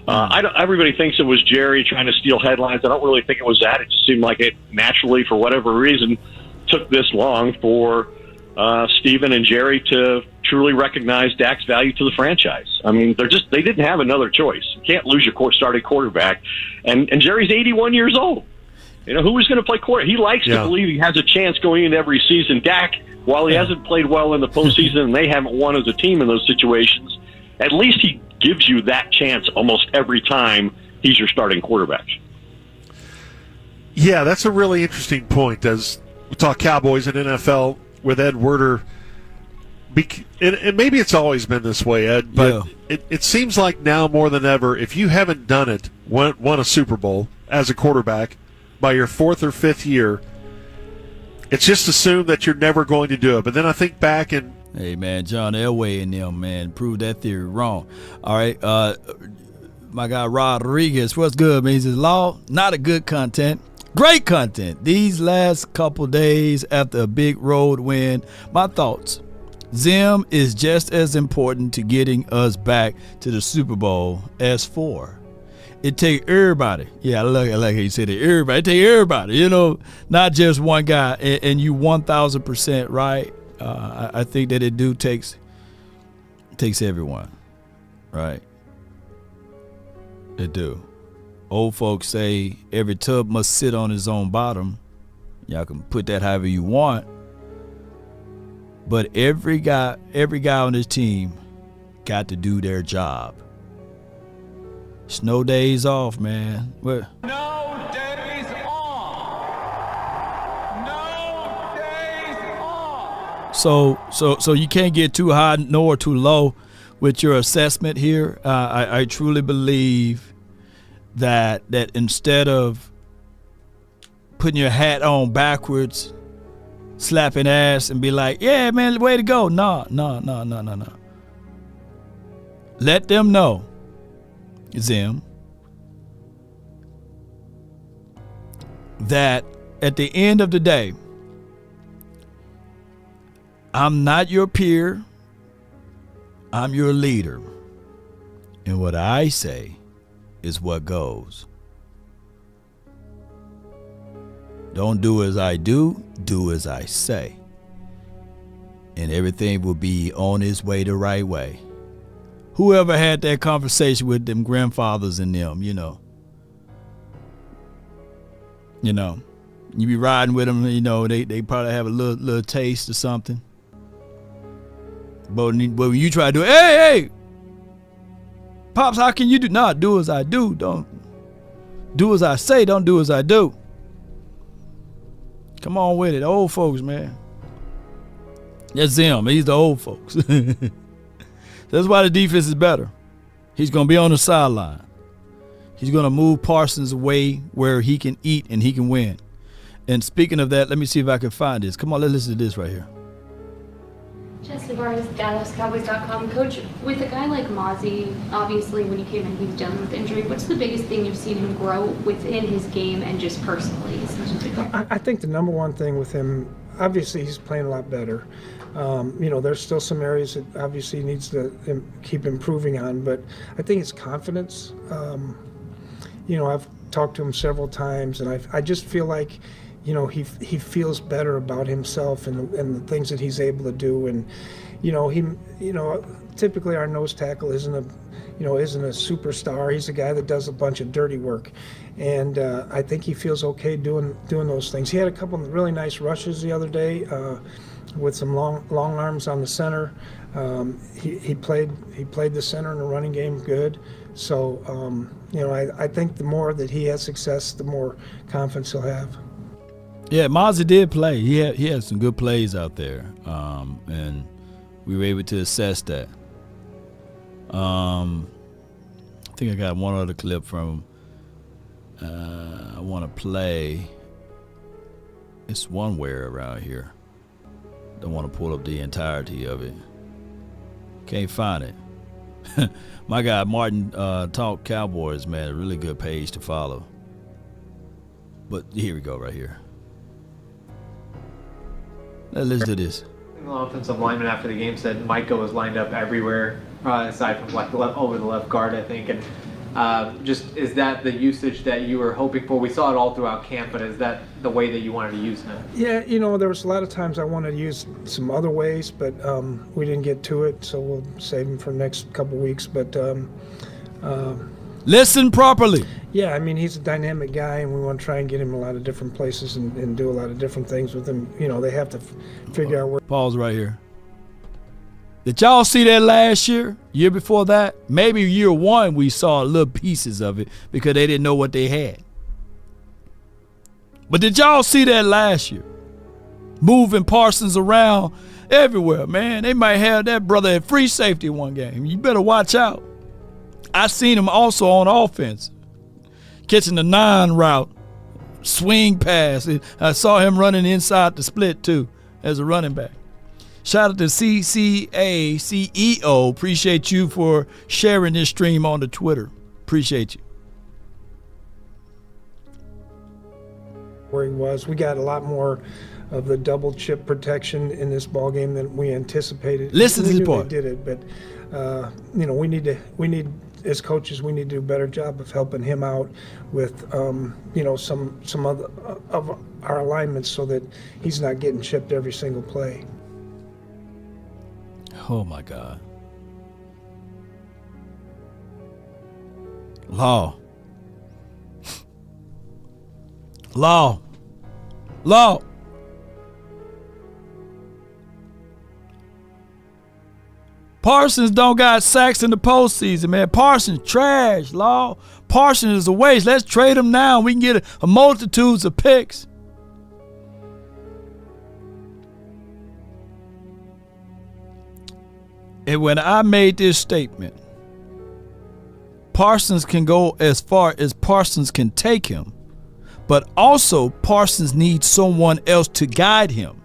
Everybody thinks it was Jerry trying to steal headlines. I don't really think it was that. It just seemed like it naturally, for whatever reason, took this long for Steven and Jerry to truly recognize Dak's value to the franchise. I mean, they didn't have another choice. You can't lose your starting quarterback. And Jerry's 81 years old. Who was going to play quarterback? He likes to believe he has a chance going into every season. Dak, while he hasn't played well in the postseason and they haven't won as a team in those situations, at least he gives you that chance almost every time he's your starting quarterback. Yeah, that's a really interesting point. As we talk Cowboys and NFL with Ed Werder, and maybe it's always been this way, Ed, but it seems like now more than ever, if you haven't done it, won a Super Bowl as a quarterback by your 4th or 5th year, it's just assumed that you're never going to do it. But then I think back and hey, man, John Elway and them, man, proved that theory wrong. All right, my guy Rodriguez, what's good, man? He says, Law, not a good content. Great content. These last couple days after a big road win, my thoughts. Zim is just as important to getting us back to the Super Bowl as 4. It take everybody. Yeah, I like how you said it. Everybody. It take everybody, not just one guy. And you 1,000% right. I think that it takes everyone, right? It do. Old folks say every tub must sit on his own bottom. Y'all can put that however you want. But every guy on this team got to do their job. It's no days off, man. What? No days off. No days off. So you can't get too high nor too low with your assessment here. I truly believe that instead of putting your hat on backwards, slapping ass and be like, yeah, man, way to go. No. Let them know, Zim, that at the end of the day, I'm not your peer. I'm your leader. And what I say is what goes. Don't do as I do, do as I say. And everything will be on its way the right way. Whoever had that conversation with them grandfathers and them, you know. You be riding with them, they probably have a little taste or something. But when you try to do it, hey, Pops, how can you do? Nah, do as I do. Don't do as I say. Don't do as I do. Come on with it. Old folks, man. That's him. He's the old folks. That's why the defense is better. He's going to be on the sideline. He's going to move Parsons away where he can eat and he can win. And speaking of that, let me see if I can find this. Come on, let's listen to this right here. Jesse Barnes, DallasCowboys.com. Coach, with a guy like Mozzie, obviously when he came in, he was dealing with injury. What's the biggest thing you've seen him grow within his game and just personally? I think the number one thing with him, obviously he's playing a lot better. There's still some areas that obviously he needs to keep improving on, but I think his confidence, I've talked to him several times, and I just feel like, he feels better about himself and the things that he's able to do, and typically our nose tackle isn't a superstar. He's a guy that does a bunch of dirty work, and I think he feels okay doing those things. He had a couple of really nice rushes the other day with some long arms on the center. He played the center in the running game good. So I think the more that he has success, the more confidence he'll have. Yeah, Mozzie did play. He had some good plays out there, and we were able to assess that. I think I got one other clip from him. I want to play. It's one where around here. Don't want to pull up the entirety of it. Can't find it. My guy Martin Talk Cowboys, man, a really good page to follow. But here we go, right here. Let's do this. The offensive lineman after the game said Micah was lined up everywhere, aside from over the left guard, I think. And is that the usage that you were hoping for? We saw it all throughout camp, but is that the way that you wanted to use him? Yeah, there was a lot of times I wanted to use some other ways, but we didn't get to it, so we'll save him for the next couple weeks. But listen properly. Yeah, he's a dynamic guy, and we want to try and get him a lot of different places and do a lot of different things with him. They have to figure out where. Pause right here. Did y'all see that last year before that? Maybe year one we saw little pieces of it because they didn't know what they had. But did y'all see that last year? Moving Parsons around everywhere, man. They might have that brother at free safety one game. You better watch out. I seen him also on offense, catching the 9 route, swing pass. I saw him running inside the split too as a running back. Shout out to CCA CEO. Appreciate you for sharing this stream on the Twitter. Appreciate you. Where he was, we got a lot more of the double chip protection in this ball game than we anticipated. Listen to this part. They did it, but we need as coaches, we need to do a better job of helping him out with some other of our alignments so that he's not getting chipped every single play. Oh, my God. Law. Parsons don't got sacks in the postseason, man. Parsons trash, Law. Parsons is a waste. Let's trade him now. We can get a multitudes of picks. And when I made this statement, Parsons can go as far as Parsons can take him, but also Parsons needs someone else to guide him.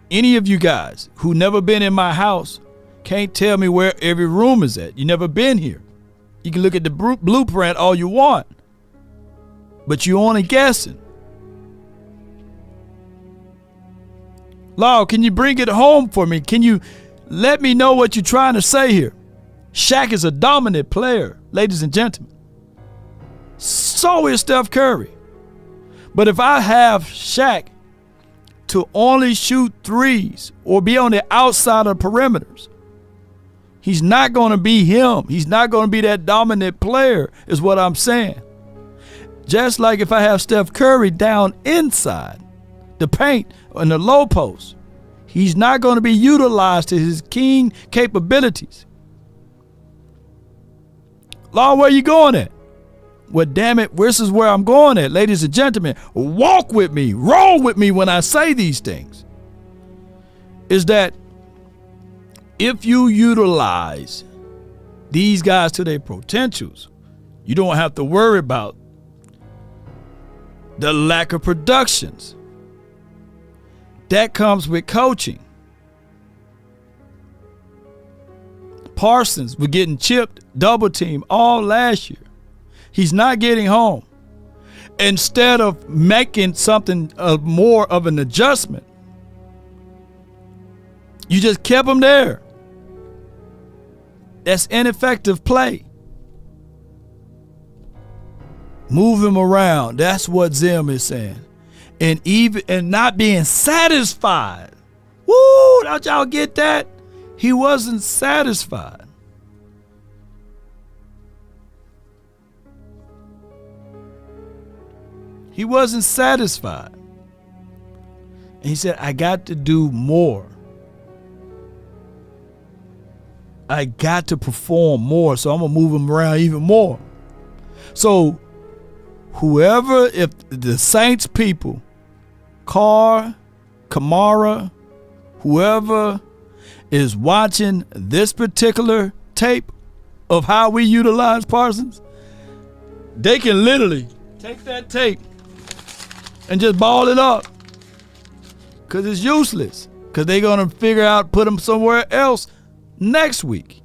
Any of you guys who never been in my house can't tell me where every room is at. You never been here. You can look at the blueprint all you want, but you're only guessing. Law, can you bring it home for me? Can you let me know what you're trying to say here? Shaq is a dominant player, ladies and gentlemen. So is Steph Curry. But if I have Shaq to only shoot threes or be on the outside of the perimeters, he's not going to be him. He's not going to be that dominant player, is what I'm saying. Just like if I have Steph Curry down inside the paint in the low post, he's not going to be utilized to his keen capabilities. Law, where you going at? Well, damn it, this is where I'm going at, ladies and gentlemen. Walk with me, roll with me when I say these things. Is that if you utilize these guys to their potentials, you don't have to worry about the lack of productions. That comes with coaching. Parsons was getting chipped, double team all last year. He's not getting home. Instead of making something more of an adjustment, you just kept him there. That's ineffective play. Move him around. That's what Zimmer is saying. And not being satisfied. Woo! Don't y'all get that? He wasn't satisfied. He wasn't satisfied. And he said, I got to do more. I got to perform more, so I'm going to move him around even more. So whoever, if the Saints people, Kamara, whoever is watching this particular tape of how we utilize Parsons, they can literally take that tape and just ball it up, because it's useless, because they're going to figure out, put him somewhere else next week.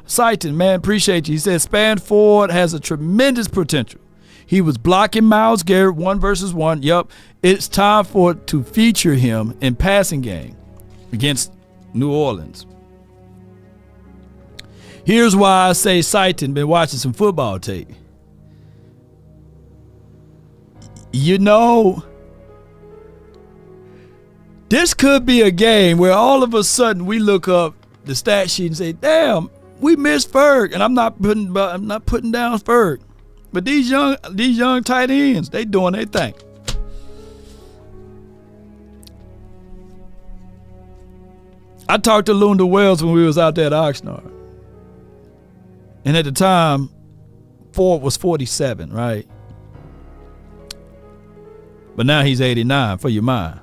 Seiton, man, appreciate you. He said Span Ford has a tremendous potential. He was blocking Myles Garrett 1-versus-1. Yup, it's time to feature him in passing game against New Orleans. Here's why I say Seiton been watching some football tape. You know, this could be a game where all of a sudden we look up the stat sheet and say, damn, we missed Ferg. And I'm not putting down Ferg. But these young tight ends, they doing their thing. I talked to Lunda Wells when we was out there at Oxnard. And at the time, Ford was 47, right? But now he's 89, for your mind.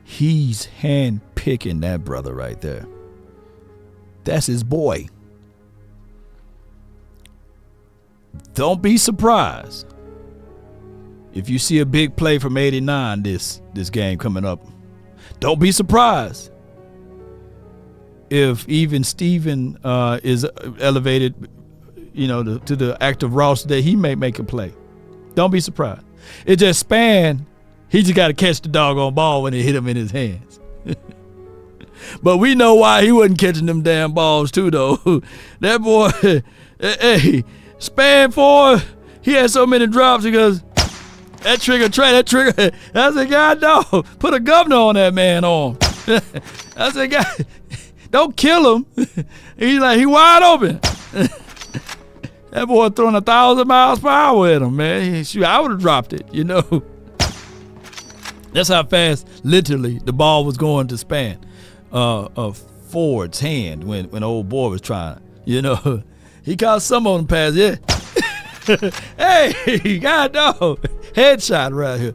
He's hand-picking that brother right there. That's his boy. Don't be surprised if you see a big play from 89 this game coming up. Don't be surprised if even Steven is elevated, to the active roster that he may make a play. Don't be surprised. It just Span. He just got to catch the doggone ball when it hit him in his hands. But we know why he wasn't catching them damn balls too, though. That boy, hey, Span Ford, he had so many drops because that trigger. I said, God, no, put a governor on that man on. I said, God, don't kill him. He's like, he wide open. That boy throwing 1,000 miles per hour at him, man. Shoot, I would have dropped it, That's how fast, literally, the ball was going to Span Ford's hand when old boy was trying. He caught some on the pass, yeah. Hey, God, no. Headshot right here.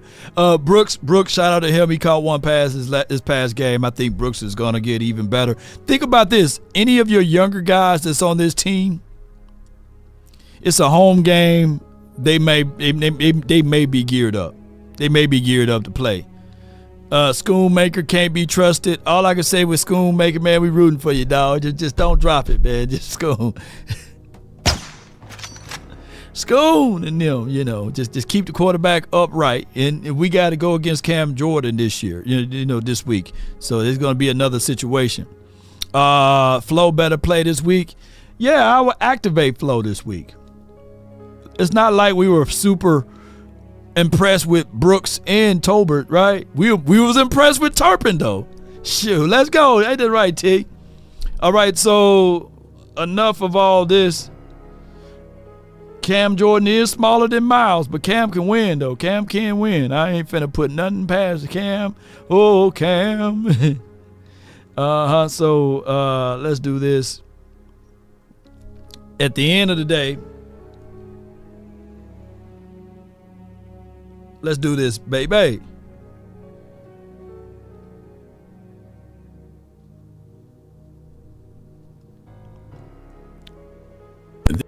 Brooks, shout out to him. He caught one pass this past game. I think Brooks is going to get even better. Think about this. Any of your younger guys that's on this team, it's a home game. They may be geared up. They may be geared up to play. Schoonmaker can't be trusted. All I can say with Schoonmaker, man, we rooting for you, dog. Just don't drop it, man. Just Schoon. Schoon and them, just keep the quarterback upright. And we got to go against Cam Jordan this year, this week. So there's going to be another situation. Flo better play this week. Yeah, I will activate Flo this week. It's not like we were super impressed with Brooks and Tolbert, right? We was impressed with Turpin, though. Shoot, let's go. Ain't that right, T? All right, so enough of all this. Cam Jordan is smaller than Miles, but Cam can win, though. Cam can win. I ain't finna put nothing past Cam. Oh, Cam. So let's do this. At the end of the day, let's do this, baby.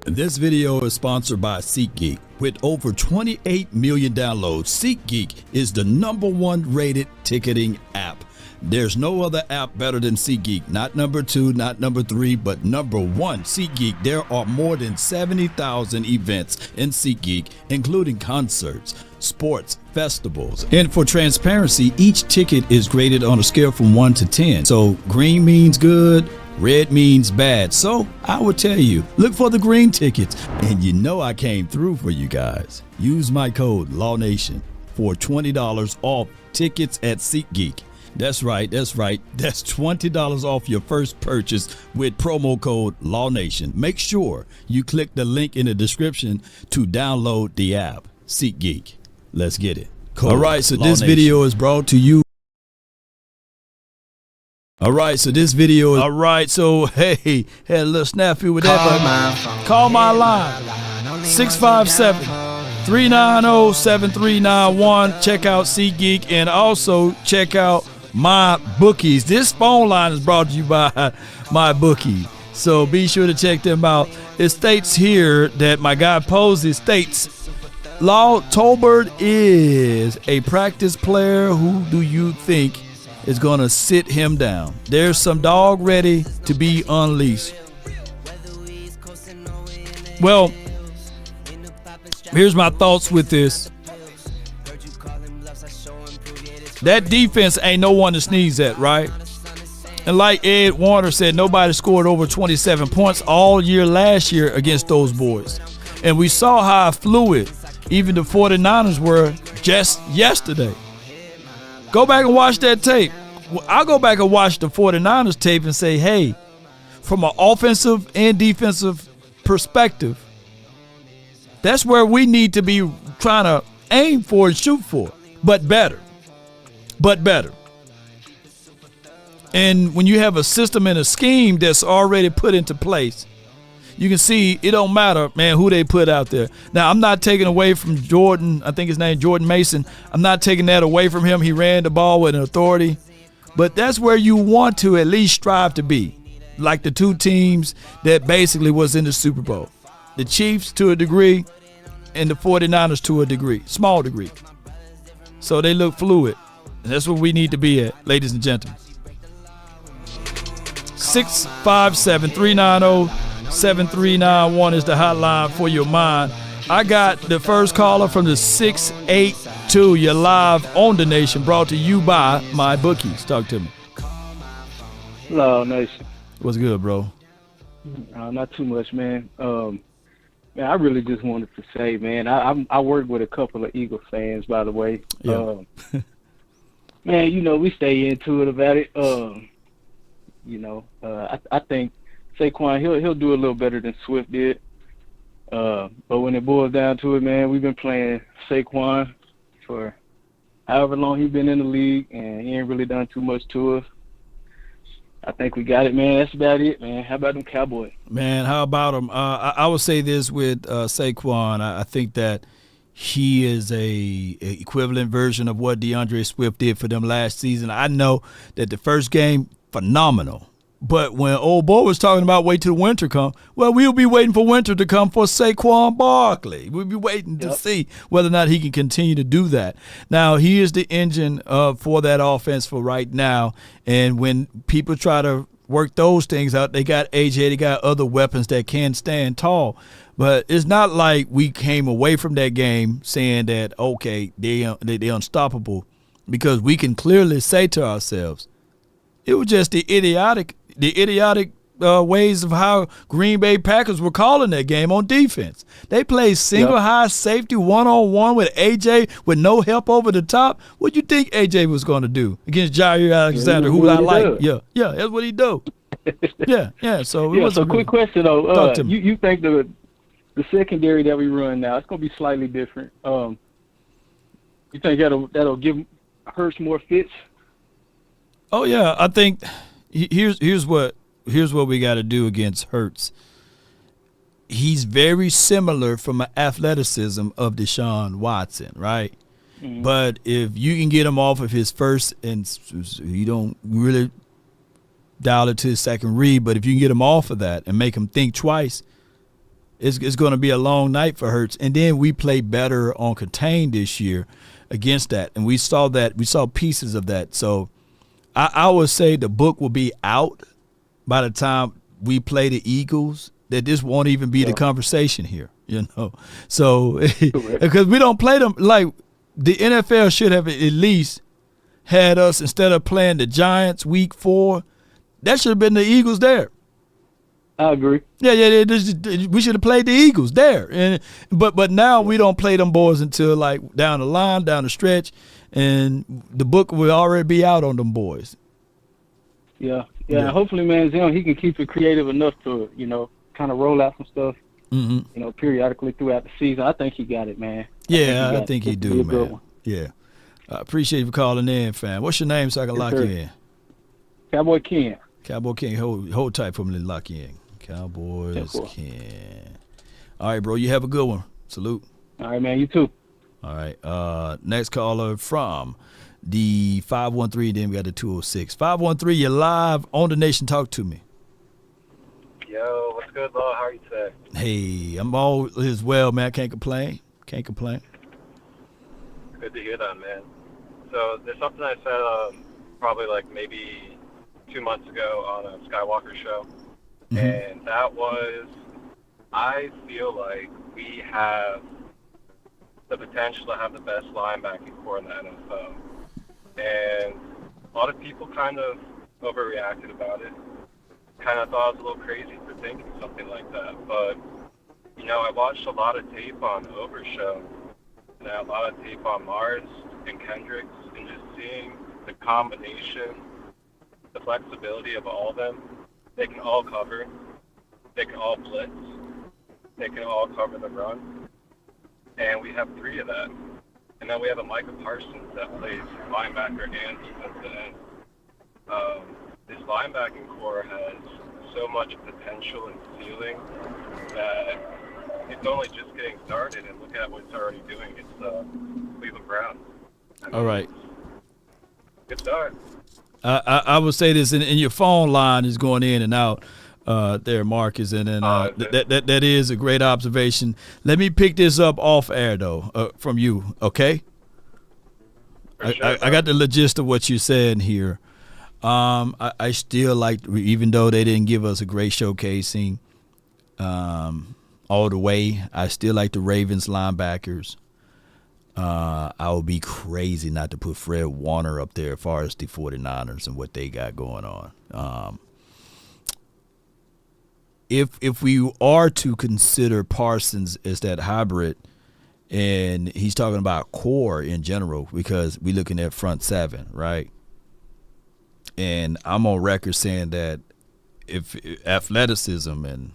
This video is sponsored by SeatGeek. With over 28 million downloads, SeatGeek is the #1 rated ticketing app. There's no other app better than SeatGeek. Not number 2, not number 3, but #1. SeatGeek. There are more than 70,000 events in SeatGeek, including concerts, sports, festivals. And for transparency, each ticket is graded on a scale from 1 to 10. So green means good, red means bad. So I would tell you, look for the green tickets. And I came through for you guys. Use my code LawNation for $20 off tickets at SeatGeek. That's right. That's $20 off your first purchase with promo code LawNation. Make sure you click the link in the description to download the app. SeatGeek. Let's get it. All right, so this video is brought to you. Hey, had a little snafu with that, but call my line, 657-390-7391. Check out SeatGeek and also check out MyBookies. This phone line is brought to you by MyBookie, so be sure to check them out. It states here that my guy Posey states, Law Tolbert is a practice player. Who do you think is going to sit him down? There's some dog ready to be unleashed. Well, here's my thoughts with this. That defense ain't no one to sneeze at, right? And like Ed Warner said, nobody scored over 27 points all year last year against those boys. And we saw how fluid even the 49ers were just yesterday. Go back and watch that tape. I'll go back and watch the 49ers tape and say, hey, from an offensive and defensive perspective, that's where we need to be trying to aim for and shoot for, but better. And when you have a system and a scheme that's already put into place, you can see it don't matter, man, who they put out there. Now, I'm not taking away from Jordan. I think his name is Jordan Mason. I'm not taking that away from him. He ran the ball with an authority. But that's where you want to at least strive to be, like the two teams that basically was in the Super Bowl. The Chiefs to a degree and the 49ers to a degree, small degree. So they look fluid. And that's what we need to be at, ladies and gentlemen. 657-390-7391 is the hotline for your mind. I got the first caller from the 682. You're live on the Nation, brought to you by MyBookies. Talk to me. Hello, Nation. What's good, bro? Not too much, man. Man, I really just wanted to say, man, I work with a couple of Eagle fans, by the way. Yeah. Man, we stay into it about it. I think Saquon, he'll do a little better than Swift did. But when it boils down to it, man, we've been playing Saquon for however long he's been in the league, and he ain't really done too much to us. I think we got it, man. That's about it, man. How about them Cowboys? Man, how about them? I would say this with Saquon. I think that he is a equivalent version of what DeAndre Swift did for them last season. I know that the first game, phenomenal. But when old boy was talking about wait till winter come, well, we'll be waiting for winter to come for Saquon Barkley. We'll be waiting to see whether or not he can continue to do that. Now, he is the engine for that offense for right now. And when people try to work those things out. They got AJ, they got other weapons that can stand tall. But it's not like we came away from that game saying that, okay, they're unstoppable, because we can clearly say to ourselves, it was just the idiotic ways of how Green Bay Packers were calling that game on defense. They played single high safety one-on-one with AJ with no help over the top. What do you think AJ was going to do against Jair Alexander, who I like? Yeah, that's what he do. yeah. So it was a quick question though. You think the secondary that we run now, it's going to be slightly different. You think that'll give Hurts more fits? Oh yeah, I think here's what we got to do against Hurts. He's very similar from an athleticism of Deshaun Watson, right? Mm-hmm. But if you can get him off of his first, and you don't really dial it to his second read, but if you can get him off of that and make him think twice, it's going to be a long night for Hurts. And then we play better on contain this year against that, and we saw pieces of that. So I would say the book will be out by the time we play the Eagles, that this won't even be the conversation here, So because we don't play them, like the NFL should have at least had us, instead of playing the Giants week 4, that should have been the Eagles there. I agree. Yeah, we should have played the Eagles there. But now we don't play them boys until like down the line, down the stretch, and the book will already be out on them boys. Yeah. Hopefully, man, he can keep it creative enough to, kind of roll out some stuff, periodically throughout the season. I think he got it, man. I think he do, man. Yeah. I appreciate you for calling in, fam. What's your name so I can lock you in? Cowboy Ken. Cowboy Ken. Hold tight for me to lock you in. Cowboys Ken. All right, bro. You have a good one. Salute. All right, man. You too. All right. Next caller from the 513, then we got the 206. 513, you're live on the Nation. Talk to me. Yo, what's good, Law? How are you today? Hey, I'm all as well, man. Can't complain. Good to hear that, man. So there's something I said probably like maybe 2 months ago on a Skywalker show, and that was, I feel like we have the potential to have the best linebacking core in the NFL. And a lot of people kind of overreacted about it. Kind of thought it was a little crazy for thinking something like that. But, I watched a lot of tape on Overshow, and a lot of tape on Mars and Kendricks, and just seeing the combination, the flexibility of all of them. They can all cover. They can all blitz. They can all cover the run. And we have 3 of that. And then we have a Micah Parsons that plays linebacker and defensive end. This linebacking core has so much potential and ceiling that it's only just getting started. And look at what it's already doing. It's Cleveland Browns. All right. Good start. I would say this, and your phone line is going in and out there, Marcus, and then that is a great observation. Let me pick this up off air, though, from you, okay? I got the gist of what you're saying here. I still like, even though they didn't give us a great showcasing all the way, I still like the Ravens linebackers. I would be crazy not to put Fred Warner up there as far as the 49ers and what they got going on. If we are to consider Parsons as that hybrid, and he's talking about core in general, because we're looking at front 7, right? And I'm on record saying that if athleticism and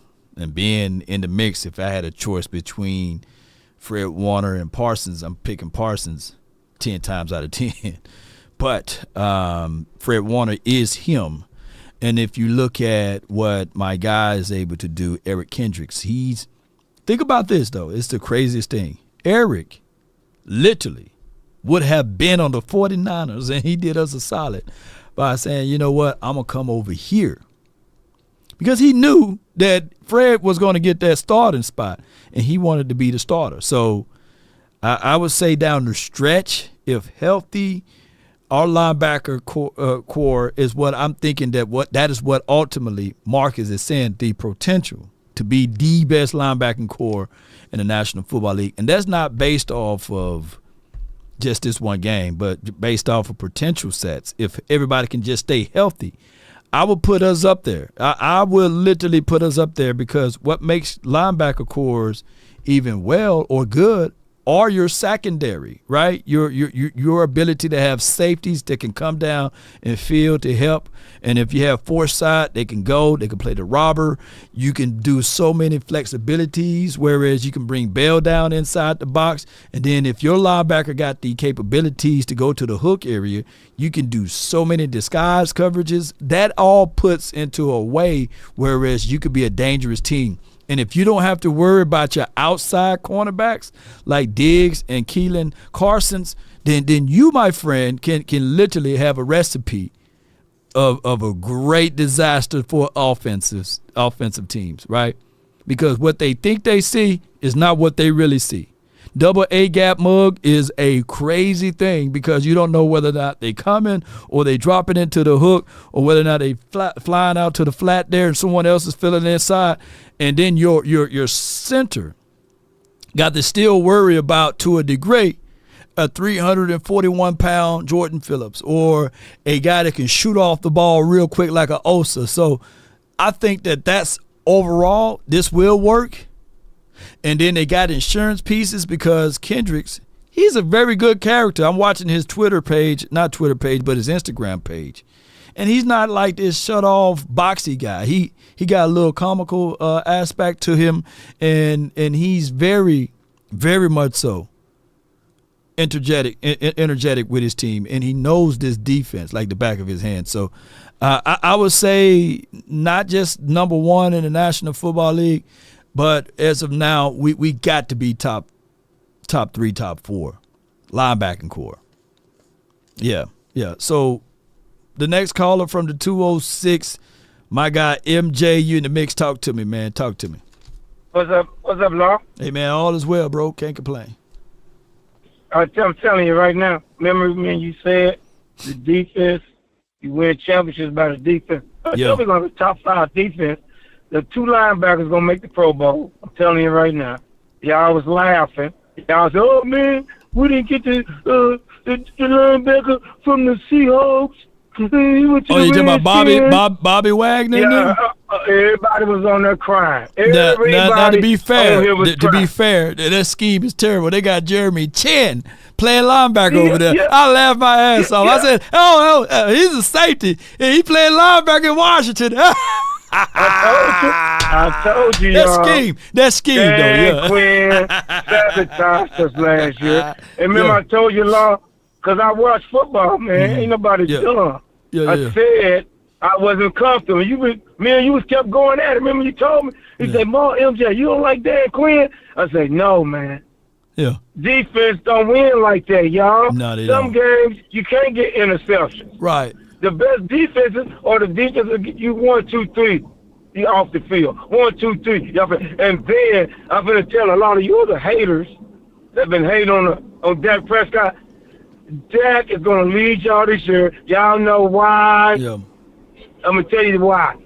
being in the mix, if I had a choice between Fred Warner and Parsons, I'm picking Parsons 10 times out of 10. But Fred Warner is him. And if you look at what my guy is able to do, Eric Kendricks, think about this, though. It's the craziest thing. Eric literally would have been on the 49ers, and he did us a solid by saying, you know what, I'm going to come over here. Because he knew that Fred was going to get that starting spot, and he wanted to be the starter. So I would say down the stretch, if healthy, our linebacker core is what I'm thinking that is what ultimately Marcus is saying, the potential to be the best linebacking core in the National Football League. And that's not based off of just this one game, but based off of potential sets. If everybody can just stay healthy, I would put us up there. I will literally put us up there, because what makes linebacker cores even well or good are your secondary, right? Your ability to have safeties that can come down and field to help. And if you have foresight, they can play the robber. You can do so many flexibilities, whereas you can bring Bell down inside the box. And then if your linebacker got the capabilities to go to the hook area, you can do so many disguise coverages. That all puts into a way whereas you could be a dangerous team. And if you don't have to worry about your outside cornerbacks like Diggs and Keelan Carsons, then you, my friend, can literally have a recipe of a great disaster for offensive teams, right? Because what they think they see is not what they really see. Double A gap mug is a crazy thing, because you don't know whether or not they coming or they dropping into the hook, or whether or not they flying out to the flat there and someone else is filling inside. And then your center got to still worry about, to a degree, a 341-pound Jordan Phillips, or a guy that can shoot off the ball real quick like an Osa. So I think that's overall, this will work. And then they got insurance pieces, because Kendricks, he's a very good character. I'm watching his not Twitter page, but his Instagram page. And he's not like this shut-off, boxy guy. He got a little comical aspect to him, and he's very, very much so energetic with his team, and he knows this defense like the back of his hand. So I would say not just number one in the National Football League, but as of now, we got to be top 3, top 4 linebacking core. Yeah. So the next caller from the 206, my guy MJ, you in the mix. Talk to me, man. Talk to me. What's up, Law? Hey, man, all is well, bro. Can't complain. I'm telling you right now. Remember when you said the defense, you win championships by the defense. Yeah. We're going to top 5 defense. The 2 linebackers going to make the Pro Bowl. I'm telling you right now. Y'all was laughing. Y'all said, oh, man, we didn't get the linebacker from the Seahawks. You talking about Bobby Wagner? Yeah, everybody was on there crying. Now, to be fair, that scheme is terrible. They got Jeremy Chin playing linebacker over there. Yeah. I laughed my ass off. I said, he's a safety. And he playing linebacker in Washington. I told you, That scheme, though, yeah. Quinn sabotaged us last year. And remember, I told you, Law, because I watch football, man. Ain't nobody dumb. I said I wasn't comfortable. You kept going at it. Remember you told me? You said, "Mo, MJ, you don't like Dan Quinn?" I said, "No, man. Yeah. Defense don't win like that, y'all. No, they Some games you can't get interceptions. Right. The best defenses are the defenses that get you 1, 2, 3. You off the field. 1, 2, 3. And then I'm gonna tell a lot of you other haters that been hating on Dak Prescott. Dak is going to lead y'all this year. Y'all know why. Yeah. I'm going to tell you why.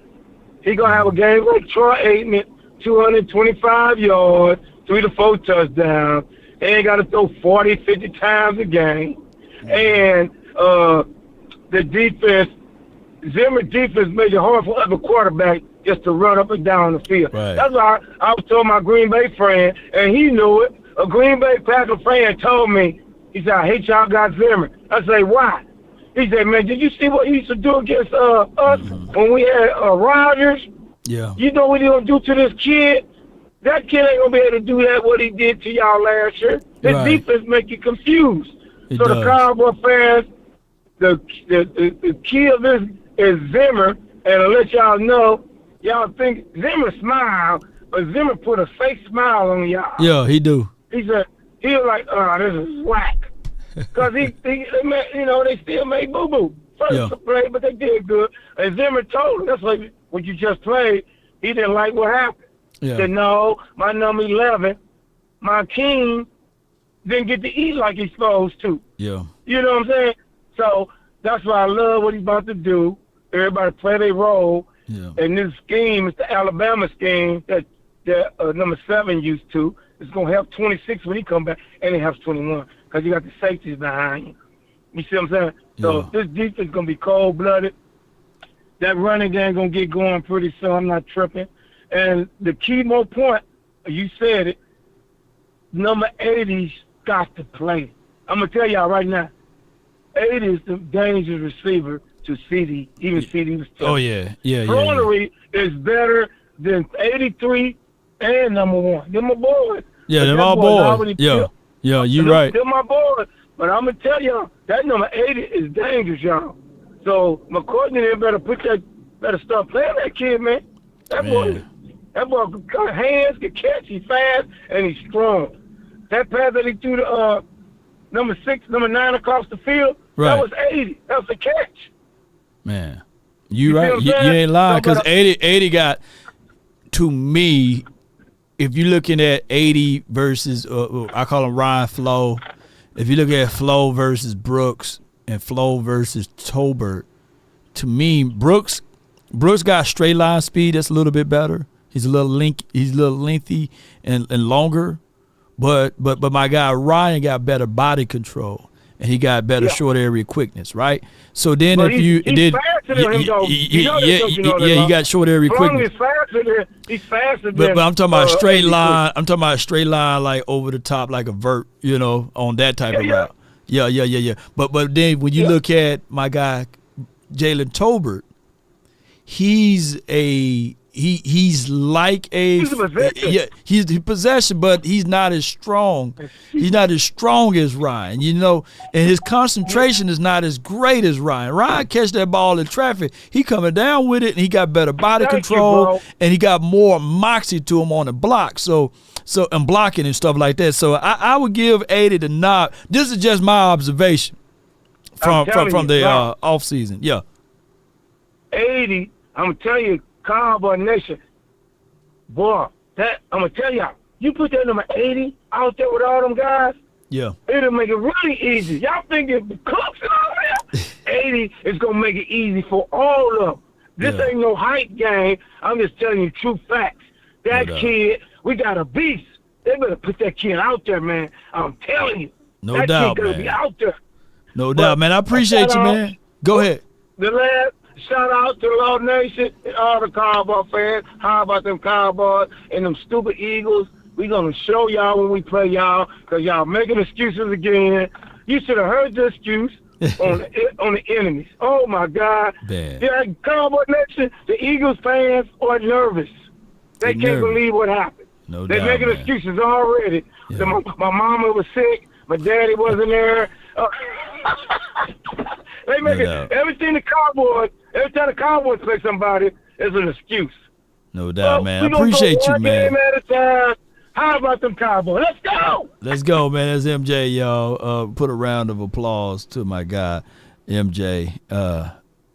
He's going to have a game like Troy Aikman, 225 yards, 3 to 4 touchdowns. He ain't got to throw 40, 50 times a game. And the defense, Zimmer defense made it hard for other quarterbacks just to run up and down the field. Right. That's why I was telling my Green Bay friend, and he knew it. A Green Bay Packer fan told me, he said, I hate y'all got Zimmer. I say, why? He said, man, did you see what he used to do against us when we had Rodgers? Yeah. You know what he going to do to this kid? That kid ain't going to be able to do that, what he did to y'all last year. His defense make you confused. It so does. the Cowboy fans, the key of this is Zimmer. And to let y'all know, y'all think Zimmer smile, but Zimmer put a fake smile on y'all. Yeah, he do. He said, he was like, this is whack. Because they still made boo-boo. First play, but they did good. And Zimmer told him, that's like what you just played. He didn't like what happened. Yeah. He said, no, my number 11, my king, didn't get to eat like he's supposed to. Yeah. You know what I'm saying? So That's why I love what he's about to do. Everybody play their role. Yeah. And this scheme is the Alabama scheme that number 7 used to. It's going to help 26 when he come back, and it helps 21 because you got the safeties behind you. You see what I'm saying? So this defense is going to be cold-blooded. That running game going to get going pretty soon. I'm not tripping. And the key more point, you said it, number 80's got to play. I'm going to tell y'all right now, 80 is the dangerous receiver to CeeDee. Even CeeDee was tough. Oh, yeah. Frontery is better than 83 and number 1. They're my boys. Yeah, they're my boys. Yeah, you right. They're my boys. But I'm going to tell y'all, that number 80 is dangerous, y'all. So McCarthy better start playing that kid, man. That boy got hands, can catch, he's fast, and he's strong. That pass that he threw to number 9 across the field, that was 80. That was a catch. Man, you right. You ain't lying, because 80 got, to me, if you're looking at 80 versus, I call him Ryan Flo, if you look at Flo versus Brooks and Flo versus Tolbert, to me, Brooks got straight line speed that's a little bit better. He's a little lengthy and longer, but my guy Ryan got better body control. And he got better short area quickness, right? So then but he's faster than him, though. He got short area quickness. He's faster than. But I'm talking about straight line. I'm talking about straight line, like over the top, like a vert, on that type of route. Yeah. But then when you look at my guy Jalen Tolbert, he's like he's possession, but he's not as strong. He's not as strong as Ryan, and his concentration is not as great as Ryan. Ryan catch that ball in traffic, he coming down with it, and he got better body control, and he got more moxie to him on the block. So and blocking and stuff like that. So I would give 80 the nod. This is just my observation from the off season. Yeah, 80. I'm gonna tell you. Cowboy Nation, boy, I'm gonna tell y'all, you put that number 80 out there with all them guys, it'll make it really easy. Y'all think if the Cooks and all that, 80 is gonna make it easy for all of them. This ain't no hype game. I'm just telling you true facts. That kid, we got a beast. They better put that kid out there, man. I'm telling you. No doubt, kid gonna be out there. No doubt, man. I appreciate you, man. Go ahead. The last. Shout out to the Lord Nation and all the Cowboy fans. How about them Cowboys and them stupid Eagles? We going to show y'all when we play y'all because y'all making excuses again. You should have heard the excuse on the enemies. Oh, my God. Bad. Yeah, Cowboy Nation, the Eagles fans are nervous. They can't believe what happened. No They're doubt, making excuses already. Yeah. My mama was sick. My daddy wasn't there. They make everything every time the Cowboys play somebody, it's an excuse. No doubt, man. I appreciate you, man. Game at a time. How about them Cowboys? Let's go. Let's go, man. That's MJ, y'all. Put a round of applause to my guy, MJ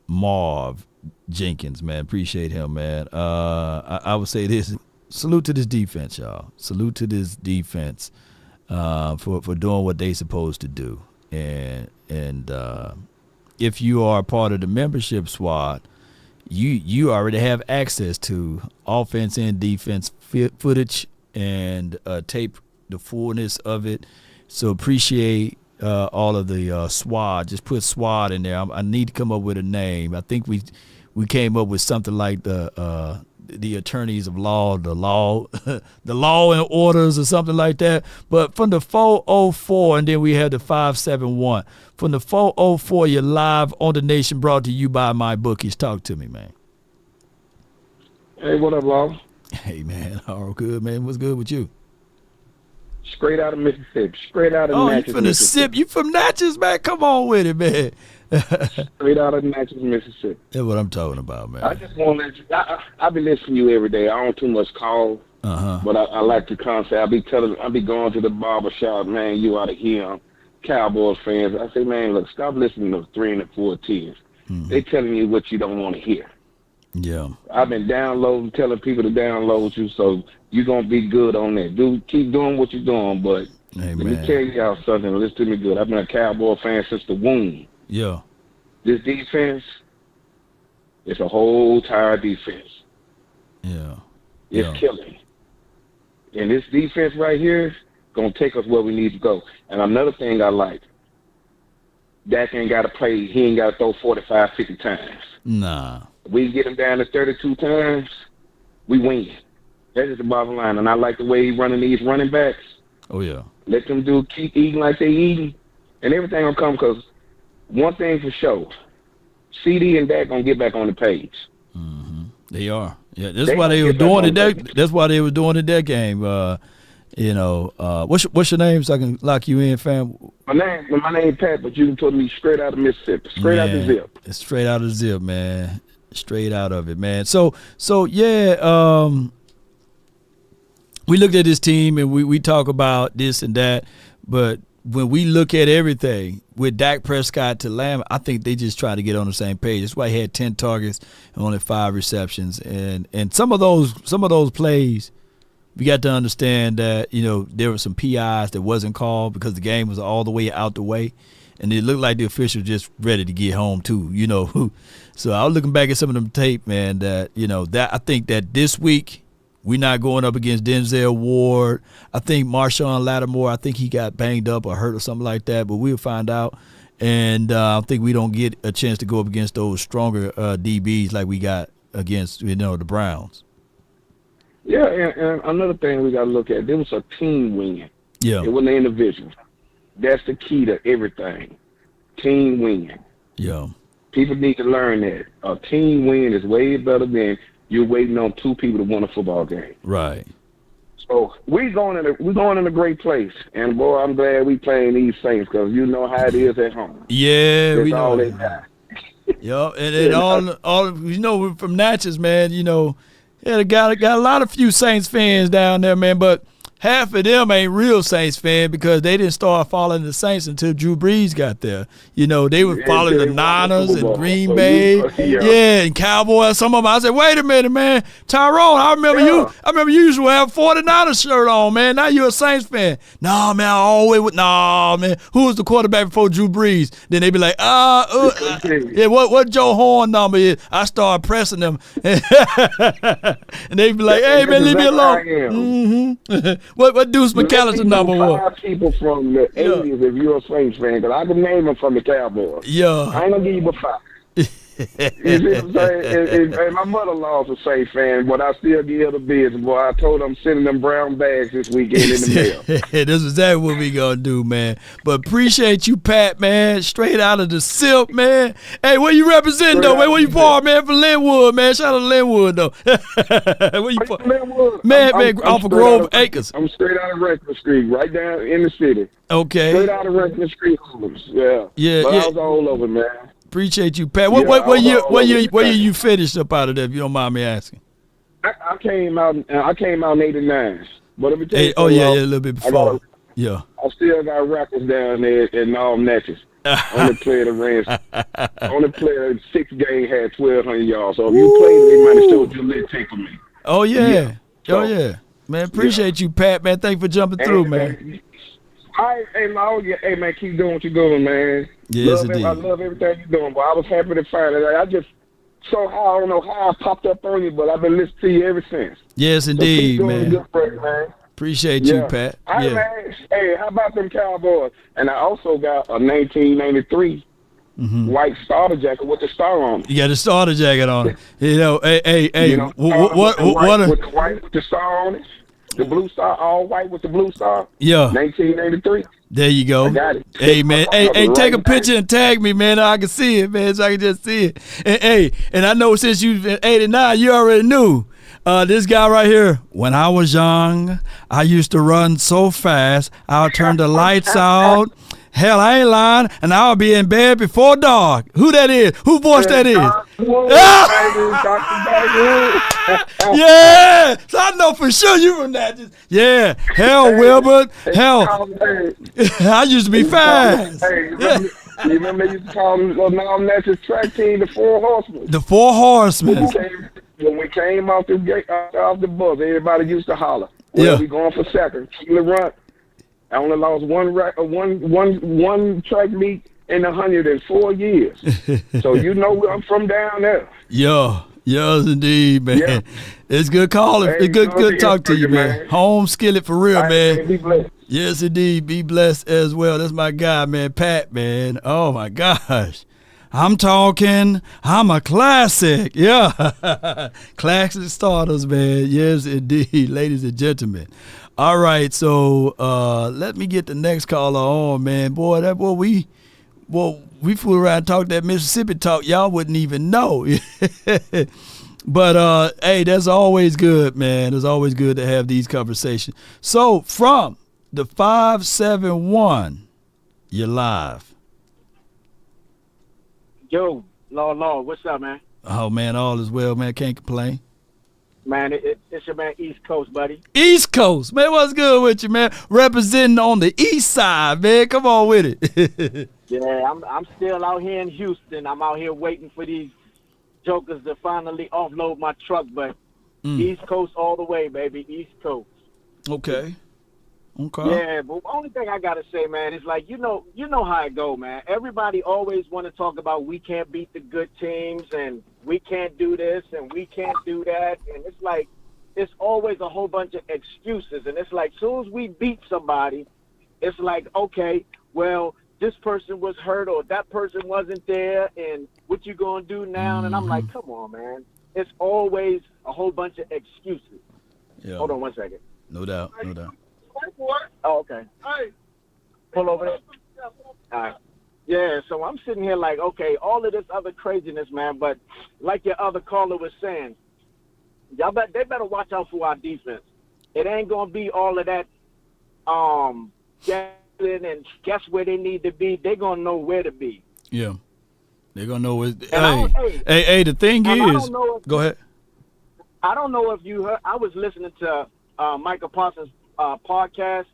Marv Jenkins, man. Appreciate him, man. I would say this. Salute to this defense, y'all. Salute to this defense for doing what they supposed to do. And if you are part of the membership squad, you already have access to offense and defense footage and tape the fullness of it. So appreciate all of the SWAT. Just put SWAT in there. I need to come up with a name. I think we came up with something like the attorneys of law, the law and orders or something like that. But from the 404, and then we had the 571. From the 404, you're live on the Nation, brought to you by MyBookies. Talk to me, man. Hey, what up, Bob? Hey, man. All good, man. What's good with you? Straight out of Mississippi. Straight out of Natchez, Mississippi. You from Natchez, man? Come on with it, man. Straight out of Natchez, Mississippi. That's what I'm talking about, man. I just want to let you. I be listening to you every day. I don't too much call, but I like the concept. I be going to the barber shop, man. You out of here, Cowboys fans. I say, man, look, stop listening to 3 and 4 tears. They telling you what you don't want to hear. Yeah. I've been telling people to download you, so you're gonna be good on that. Keep doing what you're doing, but let me tell y'all something. Listen to me good. I've been a Cowboy fan since the womb. Yeah. this defense, it's a whole entire defense. Yeah. It's killing. And this defense right here going to take us where we need to go. And another thing I like, Dak ain't got to play. He ain't got to throw 45, 50 times. Nah. We get him down to 32 times, we win. That's just the bottom line. And I like the way he's running these running backs. Oh, yeah. Let them keep eating like they eating, and everything will come. Because one thing for sure, CeeDee and Dak going to get back on the page. Mm-hmm. They are. Yeah, that's why they were doing it. That's why they were doing it that game. What's your name so I can lock you in, fam? My name Pat, but you can put me straight out of Mississippi, straight out the zip. It's straight out of the zip, man. Straight out of it, man. So yeah. We looked at this team and we talk about this and that, but when we look at everything with Dak Prescott to Lamb, I think they just try to get on the same page. That's why he had 10 targets and only 5 receptions, and some of those plays, we got to understand that there were some PIs that wasn't called because the game was all the way out the way, and it looked like the official just ready to get home too. So I was looking back at some of them tape, man. That that I think that this week. We're not going up against Denzel Ward. I think Marshawn Lattimore, I think he got banged up or hurt or something like that, but we'll find out. And I think we don't get a chance to go up against those stronger DBs like we got against, the Browns. Yeah, and another thing we got to look at, there was a team win. Yeah. It wasn't an individual. That's the key to everything. Team win. Yeah. People need to learn that. A team win is way better than you're waiting on 2 people to win a football game. Right. So we're going in a great place, and boy, I'm glad we playing these Saints because you know how it is at home. Yeah, that's we know. All they got. Yep, and all we're from Natchez, man. Got a few Saints fans down there, man, but half of them ain't real Saints fans because they didn't start following the Saints until Drew Brees got there. They were following the Niners and Green Bay, and Cowboys. Some of them, I said, wait a minute, man. Tyrone, I remember you used to have a 49ers shirt on, man. Now you're a Saints fan. No, man, man. Who was the quarterback before Drew Brees? Then they be like, what Joe Horn number is? I start pressing them. And they be like, hey, man, leave me alone. Mm-hmm. What Deuce McAllister number was? 5 people from the 80s if you're a Saints fan, because I can name them from the Cowboys. Yeah. I ain't going to give you but 5. You see what I'm saying? And my mother-in-law's a Saints fan, but I still give her the business. Boy, I told her I'm sending them brown bags this weekend in the mail. This is exactly what we going to do, man. But appreciate you, Pat, man. Straight out of the silk, man. Hey, where you representing, though? Where you from, man? From Linwood, man. Shout out to Linwood, though. Where you from? Linwood. Man, off of Grove Acres. I'm straight out of Reckler Street, right down in the city. Okay. Straight out of Reckler Street. Yeah. But I was all over, man. Appreciate you, Pat. What year you finished up out of there, if you don't mind me asking? I came out in '89. But let me tell you, a little bit before. I still got records down there in Natchez. Only player that ran. Only player in 6 games had 1,200 yards. So if you played, they might have showed you a little tape for me. Oh yeah. Man, appreciate you, Pat. Man, thanks for jumping through, man. Hey, man, keep doing what you're doing, man. Yes, indeed. I love everything you're doing, but I was happy to find it. I just I don't know how I popped up on you, but I've been listening to you ever since. Yes, indeed, so man. Good break, man. Appreciate you, Pat. Man, hey, how about them Cowboys? And I also got a 1993 white starter jacket with the star on it. You got the starter jacket on it. Hey, what? With the white with the star on it. The blue star, all white with the blue star. Yeah. 1983. There you go. I got it. Hey, man. Hey, take a picture and tag me, man. I can see it, man, so I can just see it. And I know since you've been 89, you already knew. This guy right here, when I was young, I used to run so fast, I'll turn the lights out. Hell, I ain't lying, and I'll be in bed before dark. Who that is? Who voice that is? Yeah, so I know for sure you from that. Yeah, hell, Wilbur, hell. I used to be fast. You remember they used to call them now Natchez track team the 4 Horsemen. The 4 Horsemen. When we came off the bus, everybody used to holler. We going for second. Keep the run. I only lost one track meet in 104 years. So you know I'm from down there. Yes, indeed, man. Yeah. It's good calling. Hey, it's good talk to you, man. Home skillet for real, man. Be blessed. Yes, indeed. Be blessed as well. That's my guy, man. Pat, man. Oh, my gosh. I'm a classic. Yeah. Classic starters, man. Yes, indeed, ladies and gentlemen. All right, so let me get the next caller on, man. Boy, we fool around and talk that Mississippi talk. Y'all wouldn't even know. But, hey, that's always good, man. It's always good to have these conversations. So, from the 571, you're live. Yo, Lord, what's up, man? Oh, man, all is well, man. Can't complain. Man, it's your man East Coast, buddy. East Coast. Man, what's good with you, man? Representing on the east side, man. Come on with it. Yeah, I'm still out here in Houston. I'm out here waiting for these jokers to finally offload my truck, but East Coast all the way, baby. East Coast. Okay. Yeah, but the only thing I got to say, man, is like, you know how it go, man. Everybody always want to talk about we can't beat the good teams and we can't do this and we can't do that. And it's like, it's always a whole bunch of excuses. And it's like, as soon as we beat somebody, it's like, okay, well, this person was hurt or that person wasn't there and what you going to do now? And I'm like, come on, man. It's always a whole bunch of excuses. Yeah. Hold on one second. No doubt. Oh, okay. Hey. Pull over there. All right. Yeah, so I'm sitting here like, okay, all of this other craziness, man, but like your other caller was saying, they better watch out for our defense. It ain't going to be all of that guessing and guess where they need to be. They're going to know where to be. Yeah. They're going to know where. Hey, the thing is, go ahead. I don't know if you heard, I was listening to Micah Parsons' podcast.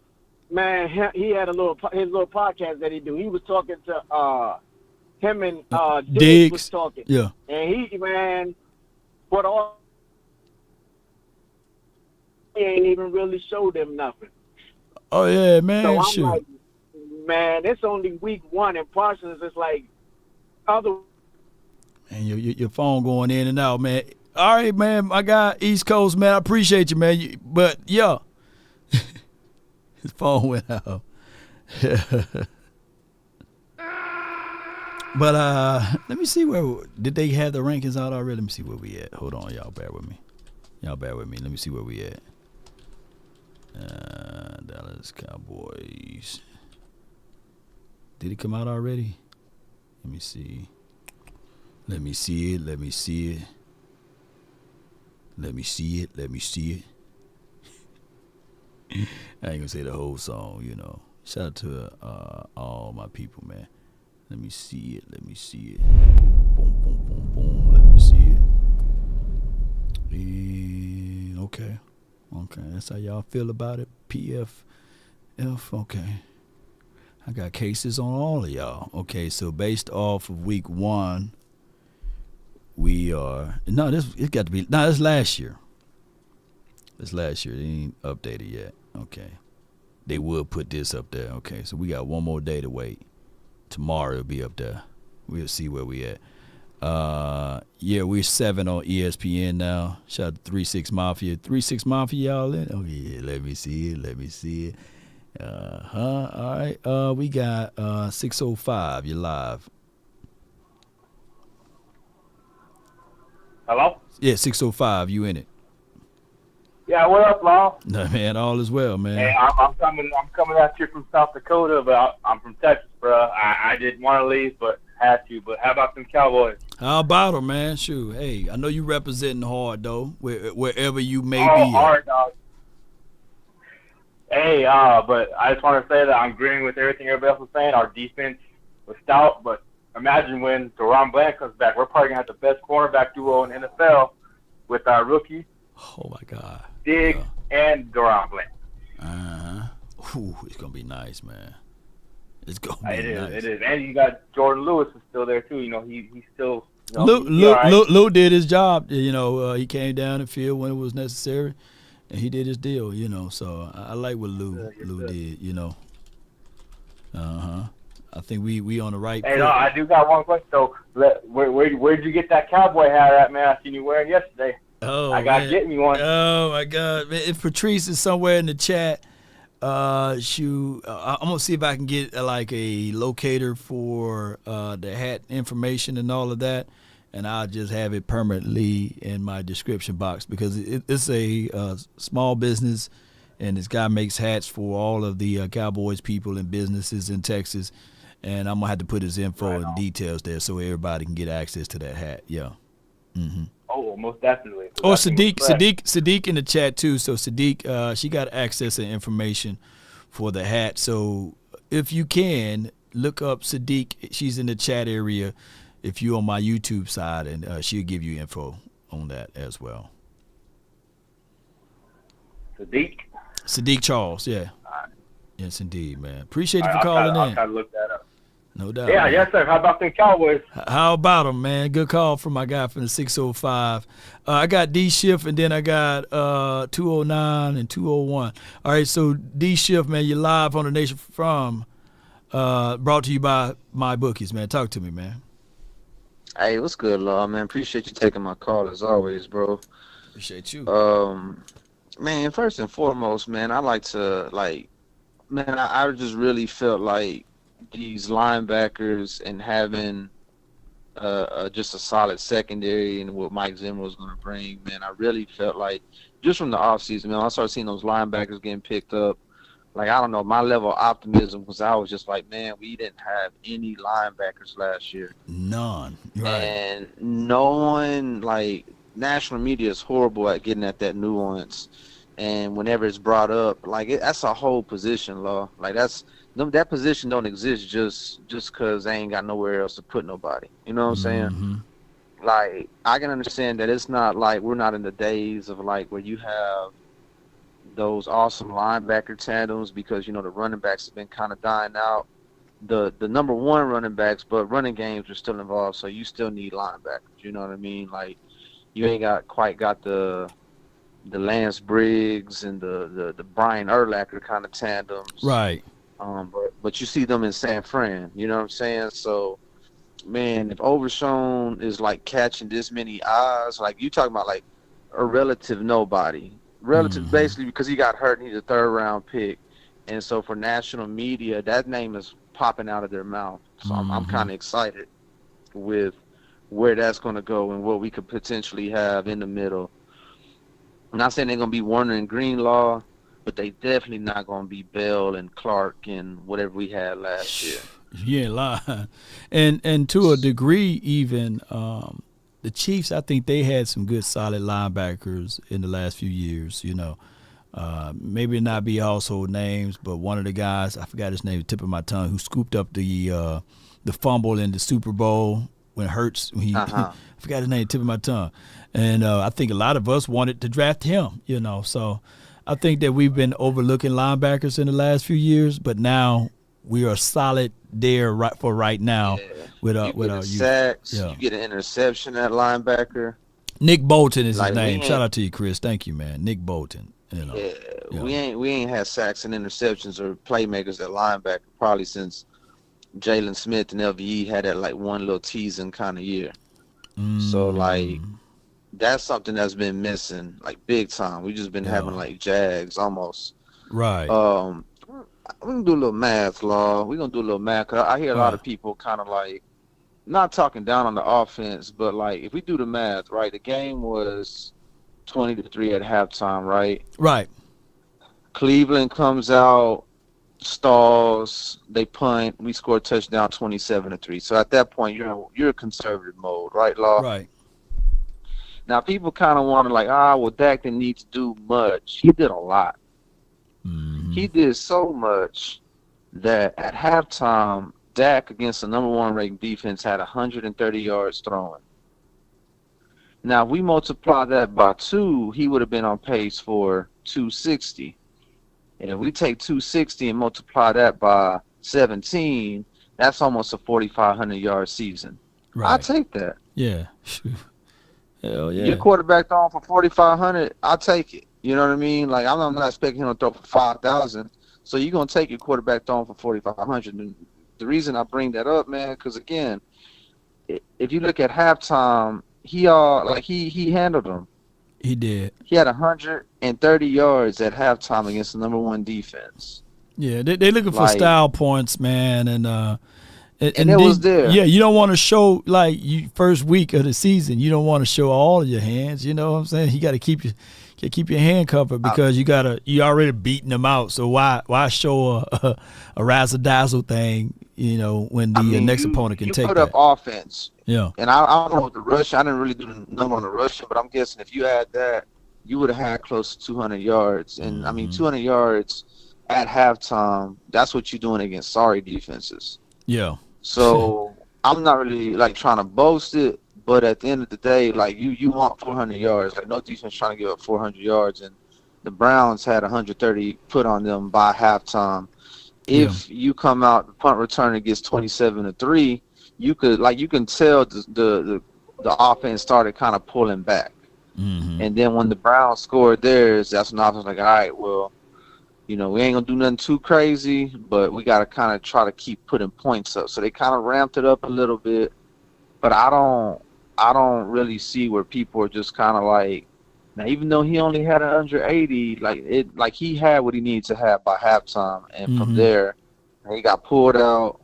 Man, he had his little podcast that he do. He was talking to him and Diggs was talking. Yeah. And he, man, what all he ain't even really showed them nothing. Oh yeah, man. So I'm shoot. like, man, it's only week 1 and Parsons is like other. And your phone going in and out, man. All right, man, my guy, East Coast, man. I appreciate you, man. But yeah. His phone went out. But let me see did they have the rankings out already? Let me see where we at. Hold on, y'all bear with me. Let me see where we at. Dallas Cowboys. Did it come out already? Let me see it. Let me see it. I ain't gonna say the whole song, you know. Shout out to all my people, man. Let me see it. Boom, boom, boom, boom. Let me see it. Okay. That's how y'all feel about it. PFF. Okay. I got cases on all of y'all. Okay, so based off of week 1, we are it's last year. It's last year. They ain't updated yet. Okay. They will put this up there. Okay, so we got one more day to wait. Tomorrow it'll be up there. We'll see where we at. Yeah, we're 7 on ESPN now. Shout out to 3-6 Mafia. 3-6 Mafia, y'all in? Oh, yeah, let me see it. All right. We got 605. You're live. Hello? Yeah, 605. You in it? Yeah, what up, Law? No, man, all is well, man. Hey, I'm coming out here from South Dakota, but I'm from Texas, bro. I didn't want to leave, but had to. But how about them Cowboys? How about them, man? Shoot, hey, I know you representing hard though, wherever you may be. Hard, dog. Hey, but I just want to say that I'm agreeing with everything everybody else was saying. Our defense was stout, but imagine when Deron Bland comes back, we're probably gonna have the best cornerback duo in the NFL with our rookie. Oh my God. Diggs and Deron Bland. Ooh, it's gonna be nice, man. It's gonna be nice. It is. And you got Jordan Lewis is still there too. You know, he's still. Lou did his job. You know, he came down the field when it was necessary, and he did his deal. You know, so I like what Lou did. You know. I think we on the right. Hey, no, I do got one question. So, where'd you get that cowboy hat at, man? I seen you wearing yesterday. Oh, I gotta get me one. Oh my God, man! If Patrice is somewhere in the chat, I'm gonna see if I can get like a locator for the hat information and all of that, and I'll just have it permanently in my description box because it's a small business, and this guy makes hats for all of the Cowboys people and businesses in Texas, and I'm gonna have to put his info and details there so everybody can get access to that hat. Yeah. Mm-hmm. Oh, most definitely. Or Sadiq in the chat too. So Sadiq, she got access and information for the hat. So if you can look up Sadiq, she's in the chat area. If you're on my YouTube side, and she'll give you info on that as well. Sadiq Charles, yeah. All right. Yes, indeed, man. Appreciate you for calling in. I'll try to look that up. No doubt. Yeah, man. Yes, sir. How about the Cowboys? How about them, man? Good call from my guy from the 605. I got D Shift, and then I got 209 and 201. All right, so D Shift, man, you're live on the Nation from, brought to you by MyBookies, man. Talk to me, man. Hey, what's good, Law, man? Appreciate you taking my call as always, bro. Appreciate you. Man, first and foremost, man, I just really felt like these linebackers and having just a solid secondary and what Mike Zimmer was going to bring, man, I really felt like just from the offseason, man, I started seeing those linebackers getting picked up. Like, I don't know, my level of optimism was I was just like, man, we didn't have any linebackers last year. None. Right. And no one, like, national media is horrible at getting at that nuance. And whenever it's brought up, like, that's a whole position, Law. Like, that position don't exist just because they ain't got nowhere else to put nobody. You know what I'm saying? Mm-hmm. Like, I can understand that it's not like we're not in the days of, like, where you have those awesome linebacker tandems because, you know, the running backs have been kind of dying out. The number one running backs, but running games are still involved, so you still need linebackers. You know what I mean? Like, you ain't quite got the Lance Briggs and the Brian Urlacher kind of tandems. Right. But you see them in San Fran. You know what I'm saying? So, man, if Overshown is, like, catching this many eyes, like, you talking about, like, a relative nobody. Basically because he got hurt and he's a third-round pick. And so for national media, that name is popping out of their mouth. So I'm kind of excited with where that's going to go and what we could potentially have in the middle. I'm not saying they're going to be Warner and Greenlaw, but they definitely not going to be Bell and Clark and whatever we had last year. You ain't lying. And to a degree even, the Chiefs, I think they had some good solid linebackers in the last few years, you know. Maybe not be household names, but one of the guys, I forgot his name, tip of my tongue, who scooped up the fumble in the Super Bowl when I forgot his name, tip of my tongue. And I think a lot of us wanted to draft him, you know. So I think that we've been overlooking linebackers in the last few years, but now we are solid there right now with our youth. Sacks, you get an interception at linebacker. Nick Bolton is his name. Shout out to you, Chris. Thank you, man. Nick Bolton. You know. We ain't had sacks and interceptions or playmakers at linebacker probably since Jalen Smith and LVE had that like one little teasing kind of year. So like that's something that's been missing like big time. We just been having like Jags almost. Right. We can do a little math, Law. We're going to do a little math. 'Cause I hear a lot of people kind of like, not talking down on the offense, but like if we do the math, right, the game was 20-3 at halftime, right? Right. Cleveland comes out, stalls, they punt, we score a touchdown 27-3. So at that point, you're in conservative mode, right, Law? Right. Now, people kind of want to like, well, Dak didn't need to do much. He did a lot. He did so much that at halftime, Dak against the number one ranked defense had 130 yards throwing. Now, if we multiply that by 2, he would have been on pace for 260. And if we take 260 and multiply that by 17, that's almost a 4,500-yard season. Right. I'll take that. Yeah. Hell yeah. Your quarterback throwing for 4,500, I'll take it. You know what I mean? Like, I'm not expecting him to throw for 5,000. So you're going to take your quarterback throwing for 4,500 and the reason I bring that up, man, because again, if you look at halftime, he handled them. He did. He had 130 yards at halftime against the number 1 defense. Yeah, they looking for style points, man, and it was there. Yeah, you don't want to show first week of the season. You don't want to show all of your hands. You know what I'm saying? You got to keep your hand covered because you already beating them out. So why show a razzle dazzle thing? You know, when the next opponent can take put that. up offense. Yeah. And I don't know what the rush. I didn't really do the number on the rushing, but I'm guessing if you had that, you would have had close to 200 yards. And I mean, 200 yards at halftime. That's what you're doing against sorry defenses. Yeah. So I'm not really trying to boast it, but at the end of the day, you want 400 yards. No defense trying to give up 400 yards, and the Browns had 130 put on them by halftime. If you come out the punt return and gets 27-3, you can tell the offense started kind of pulling back. Mm-hmm. And then when the Browns scored theirs, that's when the offense was all right, well, we ain't gonna do nothing too crazy, but we gotta kind of try to keep putting points up. So they kind of ramped it up a little bit, but I don't really see where people are just kind of now, even though he only had 180, he had what he needed to have by halftime, and from there, he got pulled out.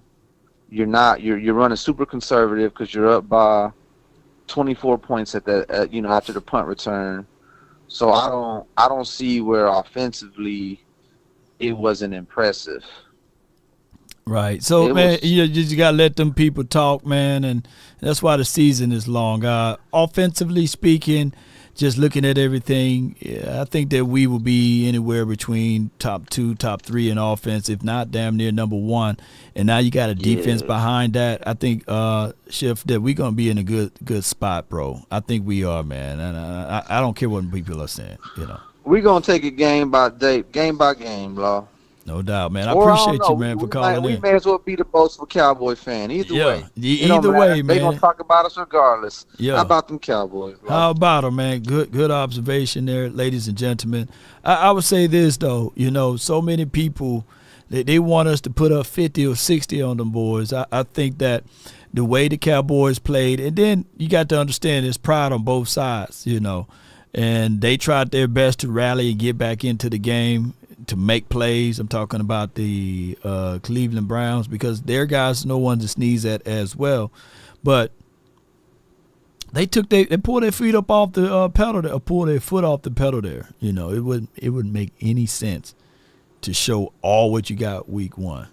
You're running super conservative because you're up by 24 points after the punt return. So I don't see where offensively it wasn't impressive. Right. So, man, you just got to let them people talk, man, and that's why the season is long. Offensively speaking, just looking at everything, I think that we will be anywhere between top 2, top 3 in offense, if not damn near number 1. And now you got a defense behind that. I think, Schiff, that we're going to be in a good spot, bro. I think we are, man. And I don't care what people are saying, We're going to take it game by game, Law. No doubt, man. I appreciate you, man, for calling in. We may as well be the boastful Cowboy fan. Either way. Either way, man. They're going to talk about us regardless. Yeah. How about them Cowboys? Bro? How about them, man? Good observation there, ladies and gentlemen. I would say this, though. So many people, they want us to put up 50 or 60 on them boys. I think that the way the Cowboys played, and then you got to understand there's pride on both sides, and they tried their best to rally and get back into the game, to make plays. I'm talking about the Cleveland Browns, because their guys, no one to sneeze at as well. But they pulled their feet up off the pedal there, or pulled their foot off the pedal there. It wouldn't make any sense to show all what you got week 1.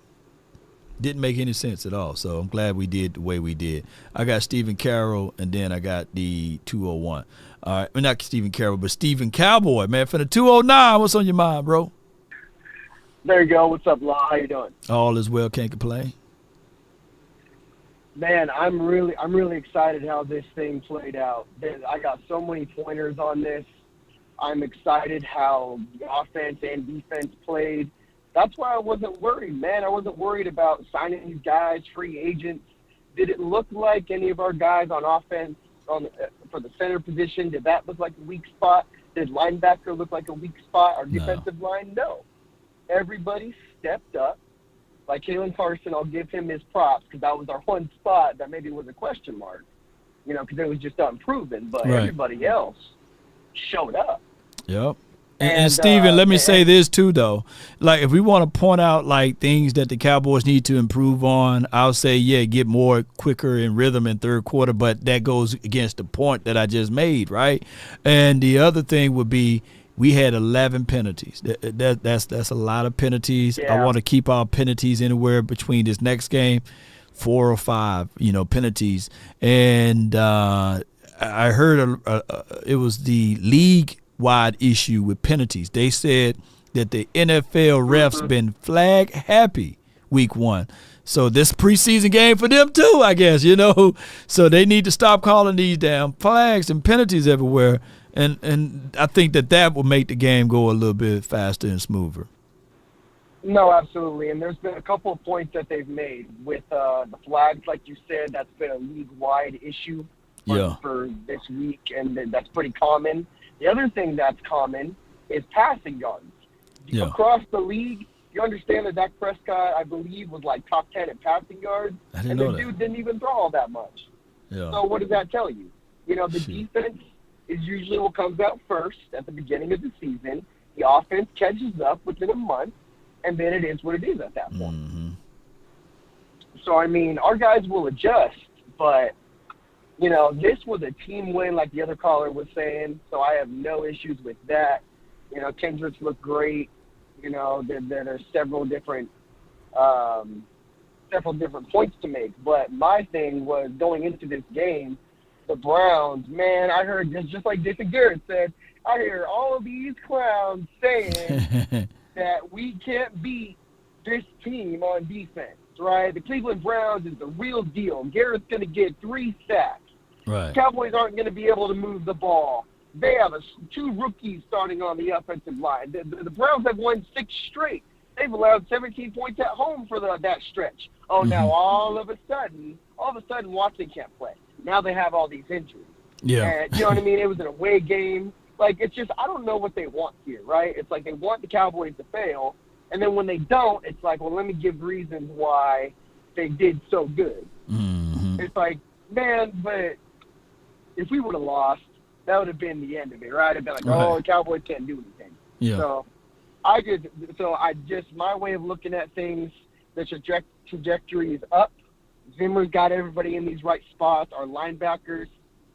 Didn't make any sense at all. So I'm glad we did the way we did. I got Stephen Carroll, and then I got the 201. All right, not Stephen Carroll, but Stephen Cowboy, man, for the 209. What's on your mind, bro? There you go. What's up, Law? How you doing? All is well. Can't complain. Man, I'm really excited how this thing played out. I got so many pointers on this. I'm excited how the offense and defense played. That's why I wasn't worried, man. I wasn't worried about signing these guys, free agents. Did it look like any of our guys on offense for the center position, did that look like a weak spot? Did linebacker look like a weak spot? Our defensive line? No. Everybody stepped up. Like Kalen Carson, I'll give him his props because that was our one spot that maybe was a question mark, because it was just unproven. But everybody else showed up. Yep. And Steven, let me say this too, though. If we want to point out things that the Cowboys need to improve on, I'll say, get more quicker in rhythm in third quarter, but that goes against the point that I just made, right? And the other thing would be we had 11 penalties. That's a lot of penalties. Yeah. I want to keep our penalties anywhere between this next game, 4 or 5, penalties. And I heard it was the league-wide issue with penalties. They said that the NFL refs been flag happy week 1. So this preseason game for them too, I guess, So they need to stop calling these damn flags and penalties everywhere. And I think that will make the game go a little bit faster and smoother. No, absolutely. And there's been a couple of points that they've made with the flags, like you said. That's been a league-wide issue for this week, and that's pretty common. The other thing that's common is passing yards. Yeah. Across the league, You understand that Dak Prescott, I believe, was like top 10 in passing yards? I didn't and know the that. dude didn't even throw all that much. Yeah. So what does that tell you? You know, the defense is usually what comes out first at the beginning of the season. The offense catches up within a month, and then it is what it is at that point. Mm-hmm. So, I mean, our guys will adjust, but, you know, this was a team win like the other caller was saying, so I have no issues with that. You know, Kendricks looked great. You know, there are several different points to make. But my thing was going into this game, the Browns, man, I heard just like Jason Garrett said, I hear all of these clowns saying that we can't beat this team on defense, right? The Cleveland Browns is the real deal. Garrett's going to get 3 sacks. Right. Cowboys aren't going to be able to move the ball. They have 2 rookies starting on the offensive line. The Browns have won 6 straight. They've allowed 17 points at home for that stretch. Oh, now all of a sudden, Watson can't play. Now they have all these injuries. Yeah. And, you know what I mean? It was an away game. Like, it's just, I don't know what they want here, right? It's like they want the Cowboys to fail, and then when they don't, it's like, well, let me give reasons why they did so good. Mm-hmm. It's like, man, but if we would have lost, that would have been the end of it, right? It'd be like, oh, the Cowboys can't do anything. Yeah. So my way of looking at things, the trajectory is up. Zimmer's got everybody in these right spots. Our linebackers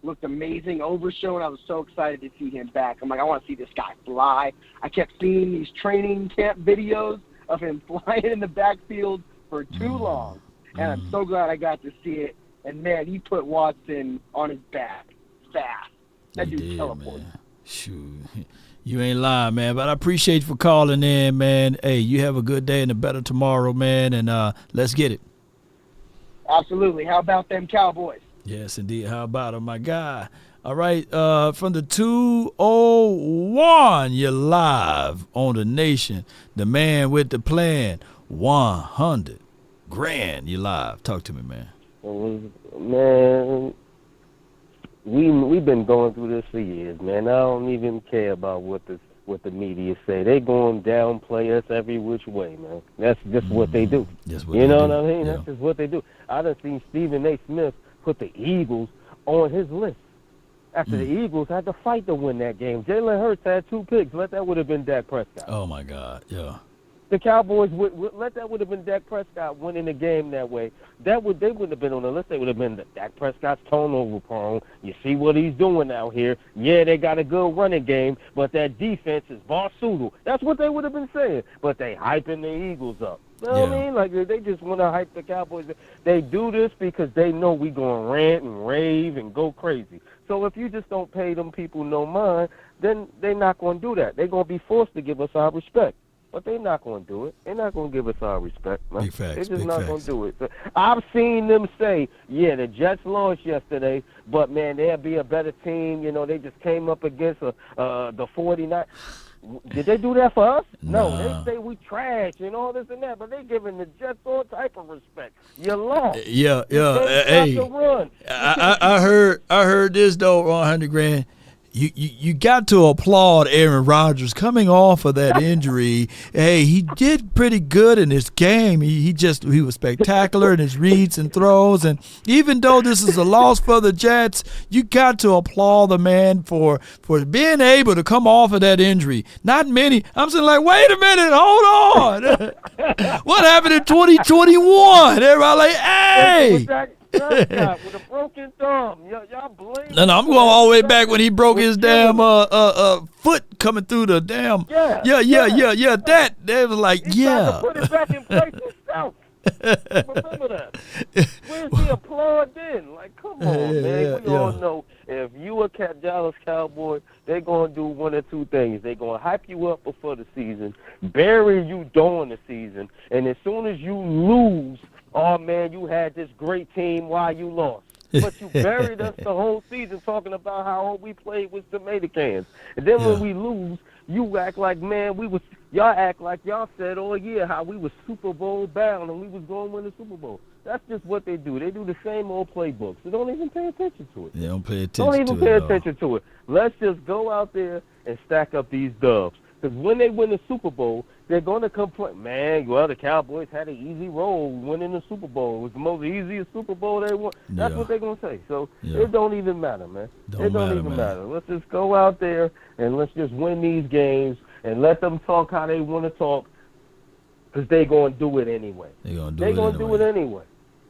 looked amazing. Overshown, I was so excited to see him back. I'm like, I want to see this guy fly. I kept seeing these training camp videos of him flying in the backfield for too long. And I'm so glad I got to see it. And, man, he put Watson on his back fast. That dude teleported. Shoot. You ain't lying, man. But I appreciate you for calling in, man. Hey, you have a good day and a better tomorrow, man. And let's get it. Absolutely. How about them Cowboys? Yes, indeed. How about him, my guy? All right. From the 201, you're live on the nation. The man with the plan, 100 grand. You live. Talk to me, man. Man, we've been going through this for years, man. I don't even care about what the media say. They going downplay us every which way, man. That's just what they do. You know what I mean? Yeah. That's just what they do. I done seen Stephen A. Smith put the Eagles on his list after the Eagles had to fight to win that game. Jalen Hurts had 2 picks. That would have been Dak Prescott. Oh, my God. Yeah. The Cowboys would have been Dak Prescott winning the game that way. They wouldn't have been on the list. They would have been Dak Prescott's turnover prone. You see what he's doing out here. Yeah, they got a good running game, but that defense is Barsudo. That's what they would have been saying. But they hyping the Eagles up. You know what I mean? Like, they just want to hype the Cowboys. They do this because they know we going to rant and rave and go crazy. So if you just don't pay them people no mind, then they're not going to do that. They're going to be forced to give us our respect. But they're not going to do it. They're not going to give us our respect, man. Big facts, they're just big not facts. going to do it. So I've seen them say, yeah, the Jets lost yesterday, but, man, they'll be a better team. You know, they just came up against the 49. Did they do that for us? No, they say we trash and all this and that, but they giving the Jets all type of respect. You lost. Yeah. Hey, I heard this, though, 100 grand. You got to applaud Aaron Rodgers coming off of that injury. Hey, he did pretty good in this game. He was spectacular in his reads and throws. And even though this is a loss for the Jets, you got to applaud the man for being able to come off of that injury. Not many. I'm saying, like, wait a minute, hold on. What happened in 2021? Everybody like, hey. With a broken thumb. Y'all blame. No, I'm going all the way back when he broke his damn foot coming through the damn. Yeah. That they was like, He tried to put it back in place himself. Remember that? Where's the applaud then? Like, come on, man. We all know if you a Dallas Cowboy, they're going to do one or two things. They're going to hype you up before the season, bury you during the season, and as soon as you lose, oh, man, you had this great team while you lost. But you buried us the whole season talking about how we played with tomato cans. And then when we lose, you act like, man, y'all act like y'all said all year how we was Super Bowl bound and we was going to win the Super Bowl. That's just what they do. They do the same old playbook. So don't even pay attention to it. They don't pay attention to it. Don't even pay attention to it. Let's just go out there and stack up these dubs. Because when they win the Super Bowl, they're going to complain. Man, well, the Cowboys had an easy road winning the Super Bowl. It was the most easiest Super Bowl they won. That's what they're going to say. So it don't even matter, man. It don't even matter. Let's just go out there and let's just win these games and let them talk how they want to talk because they're going to do it anyway. They're going to do it anyway.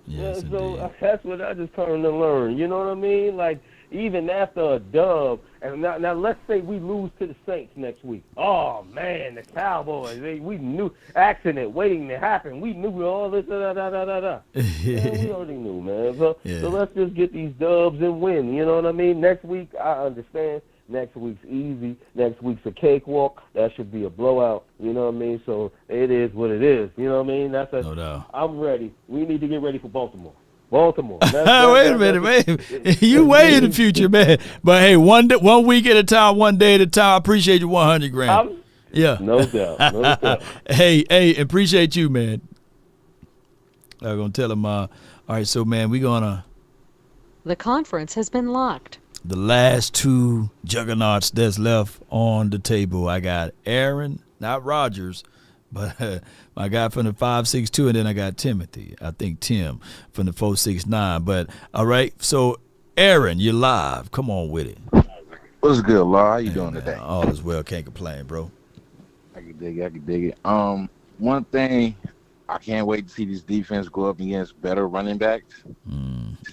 Yes, so that's what I just turned to learn. You know what I mean? Like, even after a dub, and now let's say we lose to the Saints next week. Oh, man, the Cowboys, we knew, accident waiting to happen. We knew all this, da-da-da-da-da. Man, we already knew, man. So let's just get these dubs and win. You know what I mean? Next week, I understand. Next week's easy. Next week's a cakewalk. That should be a blowout. You know what I mean? So it is what it is. You know what I mean? No doubt. I'm ready. We need to get ready for Baltimore. Wait a minute. You way in the future, man. But hey, one week at a time, one day at a time. I appreciate you 100 grand. No doubt. Hey, appreciate you, man. I'm gonna tell him. All right, so man, we gonna. The conference has been locked. The last two juggernauts that's left on the table. I got Aaron, not Rogers, but my guy from the 562, and then I got Timothy. I think Tim from the 469. But all right, so Aaron, you're live. Come on with it. What's good, Law? How you doing today? All is well. Can't complain, bro. I can dig it. One thing, I can't wait to see this defense go up against better running backs.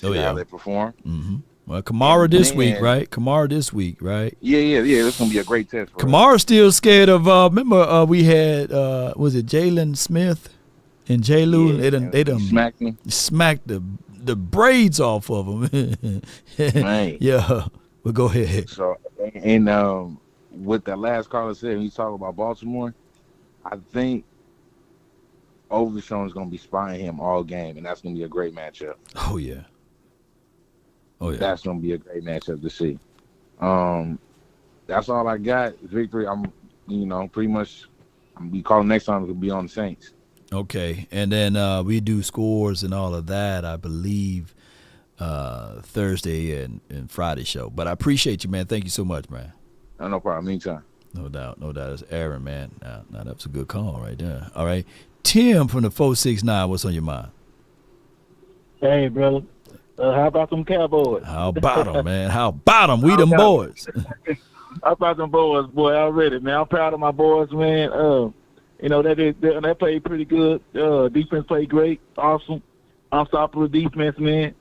See how they perform. Mm-hmm. Well, Kamara this week, right? Yeah. It's gonna be a great test for Kamara's still scared of. Remember, we had was it Jalen Smith and J-Lou? They done smacked the braids off of him. Right. Yeah. Well, go ahead. So, and what that last caller said, when you talk about Baltimore, I think Overshown is gonna be spying him all game, and that's gonna be a great matchup. Oh yeah. That's gonna be a great matchup to see. That's all I got. Victory. I'm pretty much. I'm be calling next time. It'll be on the Saints. Okay, and then we do scores and all of that. I believe Thursday and Friday show. But I appreciate you, man. Thank you so much, man. No problem. Anytime. No doubt. It's Aaron, man. Now that was a good call right there. All right, Tim from the 469. What's on your mind? Hey, brother. How about them Cowboys? How about them, man? How about them? We them boys. How about them boys, boy? Already, man. I'm proud of my boys, man. They played pretty good. Defense played great. Awesome. Unstoppable defense, man.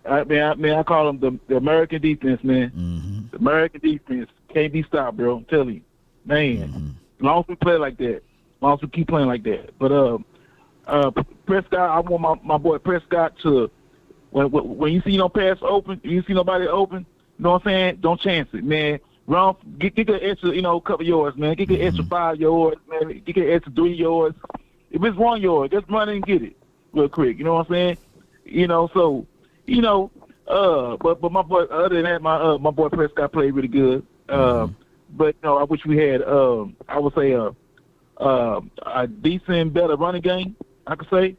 I call them the American defense, man. Mm-hmm. The American defense can't be stopped, bro. I'm telling you, man. As long as we play like that, as long as we keep playing like that. But Prescott, I want my boy Prescott to. When you see no pass open, you see nobody open, you know what I'm saying? Don't chance it, man. Run, get an extra, couple yards, man. Get an extra 5 yards, man. Get an extra 3 yards. If it's 1 yard, just run and get it real quick. You know what I'm saying? But my boy, other than that, my boy Prescott played really good. But I wish we had, I would say, a decent, better running game. I could say.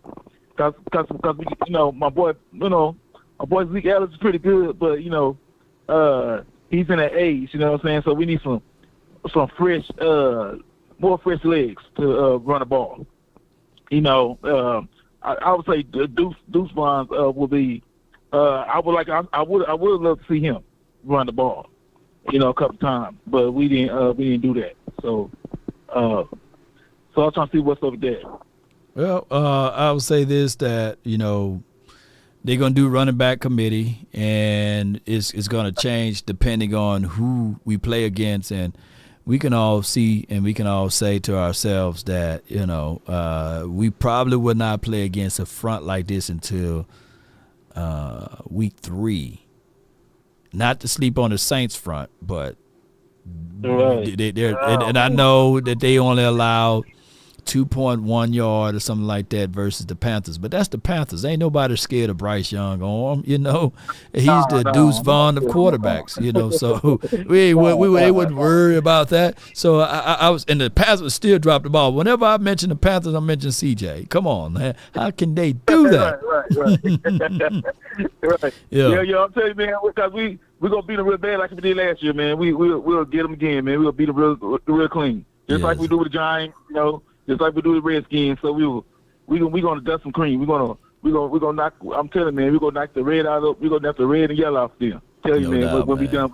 Cause my boy Zeke Ellis is pretty good, but he's in that age, you know what I'm saying? So we need some fresh, more fresh legs to run the ball. I would say Deuce Bonds will be. I would love to see him run the ball, a couple times, but we didn't do that. So I'm trying to see what's up there. Well, I would say this, that, they're going to do running back committee, and it's going to change depending on who we play against. And we can all see and we can all say to ourselves that, we probably would not play against a front like this until week 3. Not to sleep on the Saints front, but and I know that they only allowed 2.1 yard or something like that versus the Panthers, but that's the Panthers. Ain't nobody scared of Bryce Young on him, He's the Deuce Vaughn of quarterbacks, so they wouldn't worry about that. So I was, and the Panthers still dropped the ball. Whenever I mention the Panthers, I mention CJ. Come on, man, how can they do that? Right. Yeah. I'm telling you, man, because we're gonna beat them real bad like we did last year, man. We'll get them again, man. We'll beat them real clean, just like we do with the Giants, just like we do the Redskins. So we gonna dust some cream. We're gonna knock. I'm telling you, man, we're gonna knock the red out of. We're gonna knock the red and yellow off them. Tell you, No man, doubt, when we man. done.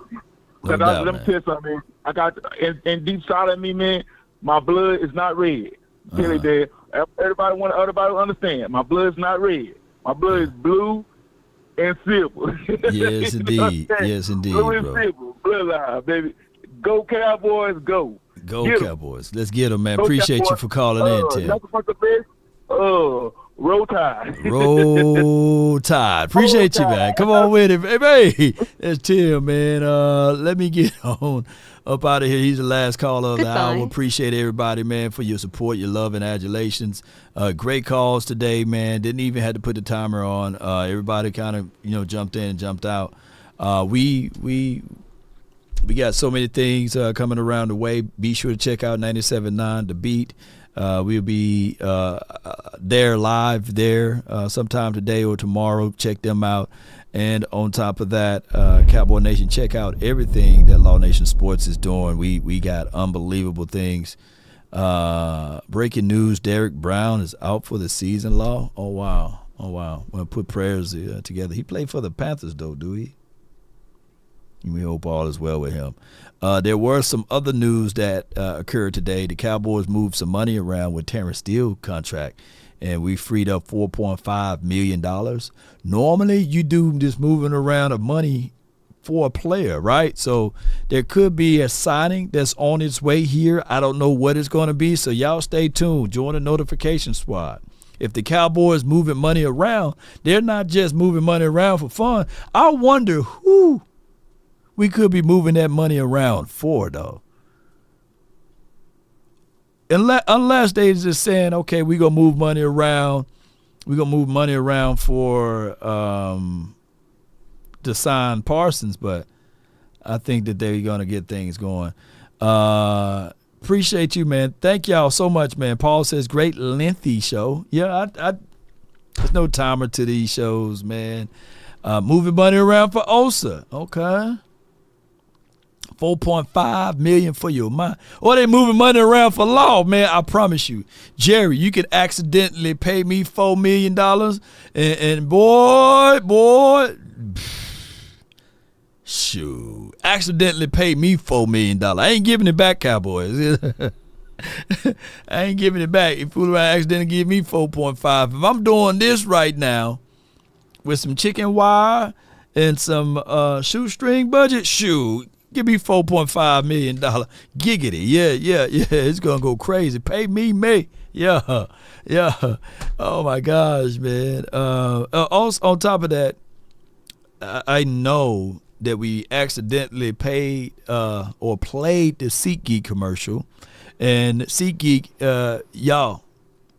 No doubt, Let me tell you something, man. I got in deep side of me, man. My blood is not red. Tell you that. Everybody to understand. My blood is not red. My blood is blue and silver. Yes, indeed. Yes, indeed, Blue and bro. silver. Bloodline, baby. Go Cowboys, go. Go Get 'em. Cowboys. Let's get them, man. Go Appreciate you Cowboys. for calling in, Tim. Nothing but the best. Roll Tide. Roll Tide. Appreciate you, man. Come on with it, baby. That's Tim, man. Let me get on up out of here. He's the last caller of the hour. Appreciate everybody, man, for your support, your love, and adulations. Great calls today, man. Didn't even have to put the timer on. Everybody kind of, jumped in and jumped out. We got so many things coming around the way. Be sure to check out 97.9 The Beat. We'll be there live there sometime today or tomorrow. Check them out. And on top of that, Cowboy Nation, check out everything that Law Nation Sports is doing. We got unbelievable things. Breaking news, Derek Brown is out for the season, Law. Oh, wow. We'll put prayers together. He played for the Panthers, though, do he? We hope all is well with him. There were some other news that occurred today. The Cowboys moved some money around with Terrence Steele contract, and we freed up $4.5 million. Normally, you do this moving around of money for a player, right? So there could be a signing that's on its way here. I don't know what it's going to be, so y'all stay tuned. Join the notification squad. If the Cowboys moving money around, they're not just moving money around for fun. I wonder who we could be moving that money around for, though. Unless they just saying, okay, we're going to move money around. We're going to move money around for to sign Parsons, but I think that they're going to get things going. Appreciate you, man. Thank y'all so much, man. Paul says, great lengthy show. Yeah, there's no timer to these shows, man. Moving money around for Osa. Okay. $4.5 million for your mind. Or they moving money around for Law, man. I promise you. Jerry, you could accidentally pay me $4 million. And boy, shoot. Accidentally pay me $4 million. I ain't giving it back, Cowboys. I ain't giving it back. If you accidentally give me 4.5. If I'm doing this right now with some chicken wire and some shoestring budget, shoot. Give me $4.5 million. Giggity. Yeah. It's going to go crazy. Pay me. Yeah. Oh, my gosh, man. Also, on top of that, I know that we accidentally paid or played the SeatGeek commercial. And SeatGeek,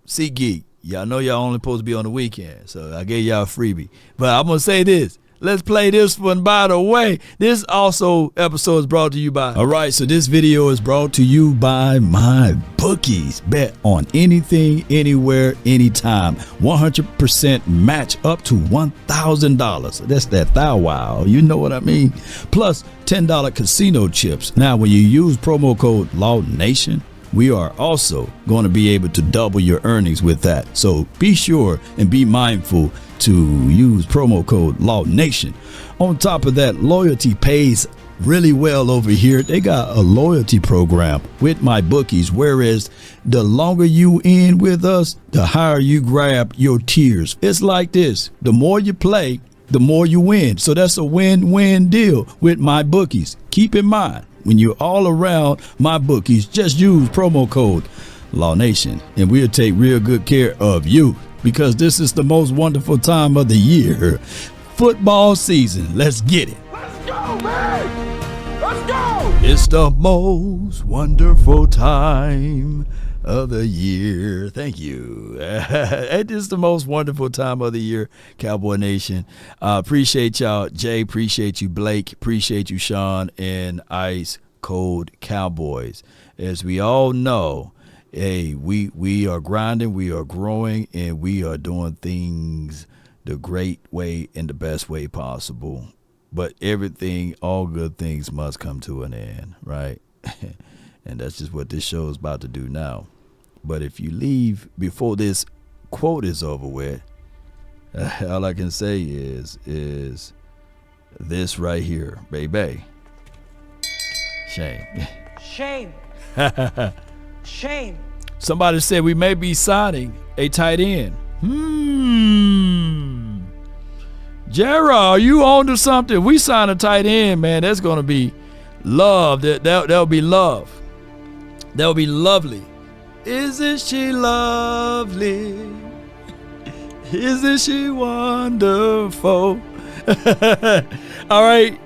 SeatGeek, y'all know y'all only supposed to be on the weekend. So I gave y'all a freebie. But I'm going to say this. Let's play this one. By the way, this also episode is brought to you by. All right, so this video is brought to you by MyBookies. Bet on anything, anywhere, anytime. 100% match up to $1,000. That's that thou wow. You know what I mean? Plus $10 casino chips. Now, when you use promo code LawNation, we are also going to be able to double your earnings with that. So be sure and be mindful to use promo code LawNation. On top of that, loyalty pays really well over here. They got a loyalty program with MyBookies, whereas the longer you in with us, the higher you grab your tiers. It's like this. The more you play, the more you win. So that's a win-win deal with MyBookies. Keep in mind, when you're all around MyBookies, just use promo code LawNation, and we'll take real good care of you, because this is the most wonderful time of the year. Football season. Let's get it. Let's go, man! Let's go! It's the most wonderful time of the year. Thank you. It is the most wonderful time of the year, Cowboy Nation. Appreciate y'all. Jay, appreciate you. Blake, appreciate you, Sean, and Ice Cold Cowboys. As we all know, hey, we are grinding, we are growing, and we are doing things the great way and the best way possible. But everything, all good things must come to an end, right? And that's just what this show is about to do now. But if you leave before this quote is over with, all I can say is this right here, baby. Shame. Shame. Shame. Somebody said we may be signing a tight end. Gerald, are you on to something? If we sign a tight end, man, that's going to be love. That'll be love. That'll be lovely. Isn't she lovely? Isn't she wonderful? All right.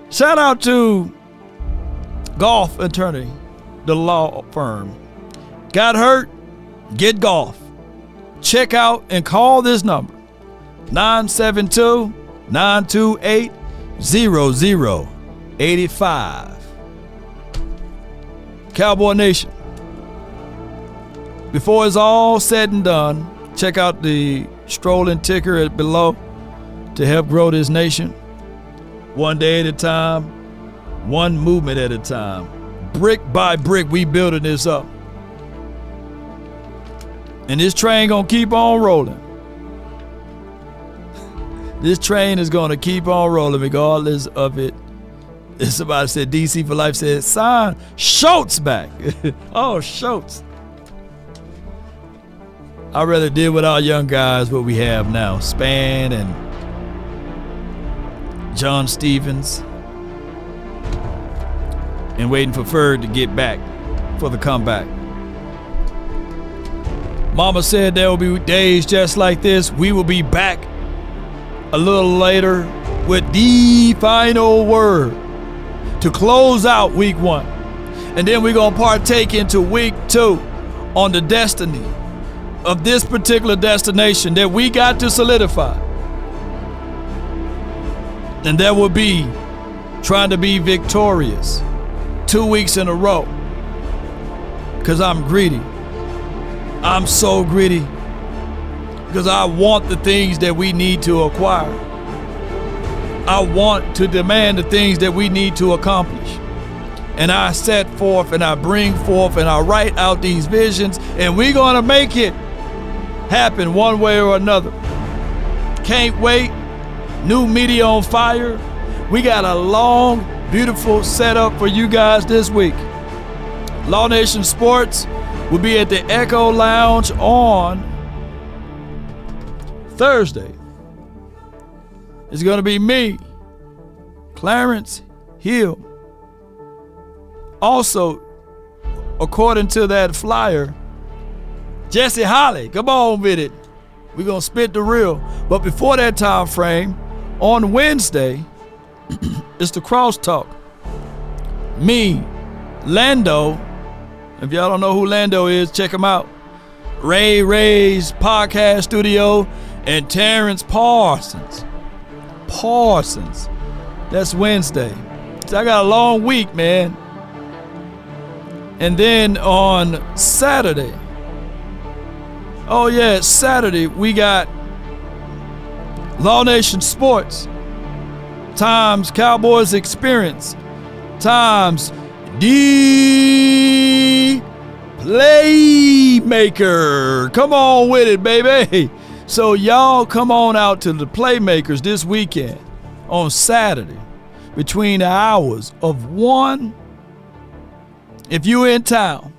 Shout out to Golf Attorney, the law firm. Got hurt? Get golf. Check out and call this number. 972-928-0085. Cowboy Nation. Before it's all said and done, check out the strolling ticker below to help grow this nation. One day at a time, one movement at a time. Brick by brick, we building this up. And this train gonna keep on rolling. This train is gonna keep on rolling regardless of it. Somebody said DC for Life said, sign Schultz back. Oh, Schultz. I'd rather deal with our young guys what we have now. Span and John Stevens. And waiting for Ferg to get back for the comeback. Mama said there will be days just like this. We will be back a little later with the final word to close out week 1. And then we're going to partake into week 2 on the destiny of this particular destination that we got to solidify. And that will be trying to be victorious 2 weeks in a row. Because I'm greedy. I'm so greedy because I want the things that we need to acquire. I want to demand the things that we need to accomplish. And I set forth and I bring forth and I write out these visions, and we're going to make it happen one way or another. Can't wait. New media on fire. We got a long, beautiful setup for you guys this week. Law Nation Sports will be at the Echo Lounge on Thursday. It's going to be me, Clarence Hill. Also, according to that flyer, Jesse Holly, come on with it. We're going to spit the real. But before that time frame, on Wednesday, it's the Crosstalk. Me, Lando. If y'all don't know who Lando is, check him out. Ray's podcast studio, and Terrence Parsons. That's Wednesday. So I got a long week, man. And then on Saturday, Saturday, we got Law Nation Sports times Cowboys Experience times the Playmaker. Come on with it, baby. So y'all come on out to the Playmakers this weekend on Saturday between the hours of 1, if you're in town,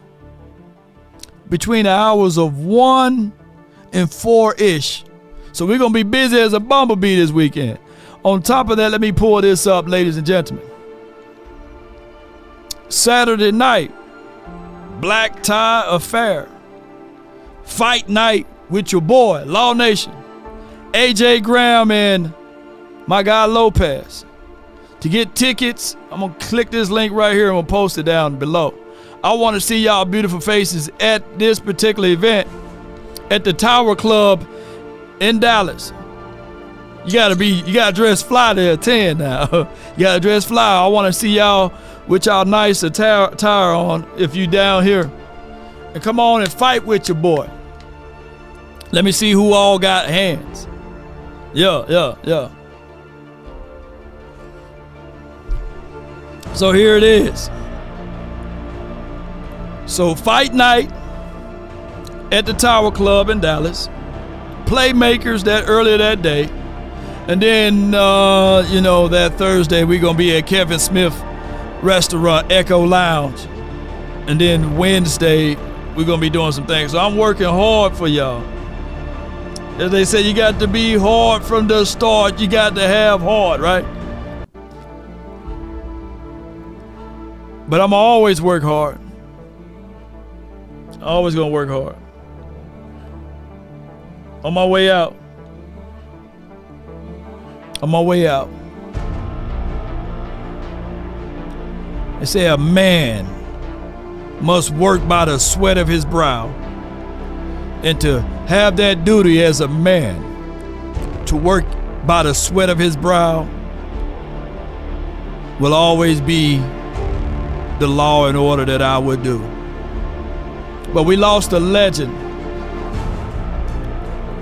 between the hours of 1 and 4-ish. So we're going to be busy as a bumblebee this weekend. On top of that, let me pull this up, ladies and gentlemen. Saturday night, Black Tie Affair. Fight night with your boy, Law Nation. AJ Graham and my guy Lopez. To get tickets, I'm going to click this link right here and I'm going to post it down below. I want to see y'all beautiful faces at this particular event at the Tower Club in Dallas. You gotta dress fly to attend now. You gotta dress fly. I want to see y'all with y'all nice attire on if you down here. And come on and fight with your boy. Let me see who all got hands. Yeah. So here it is. So fight night, at the Tower Club in Dallas. Playmakers that earlier that day. And then, that Thursday we're going to be at Kevin Smith Restaurant, Echo Lounge. And then Wednesday we're going to be doing some things. So I'm working hard for y'all. As they say, you got to be hard from the start. You got to have heart, right? But I'm always work hard. Always going to work hard. On my way out. They say a man must work by the sweat of his brow. And to have that duty as a man, to work by the sweat of his brow, will always be the law and order that I would do. But we lost a legend.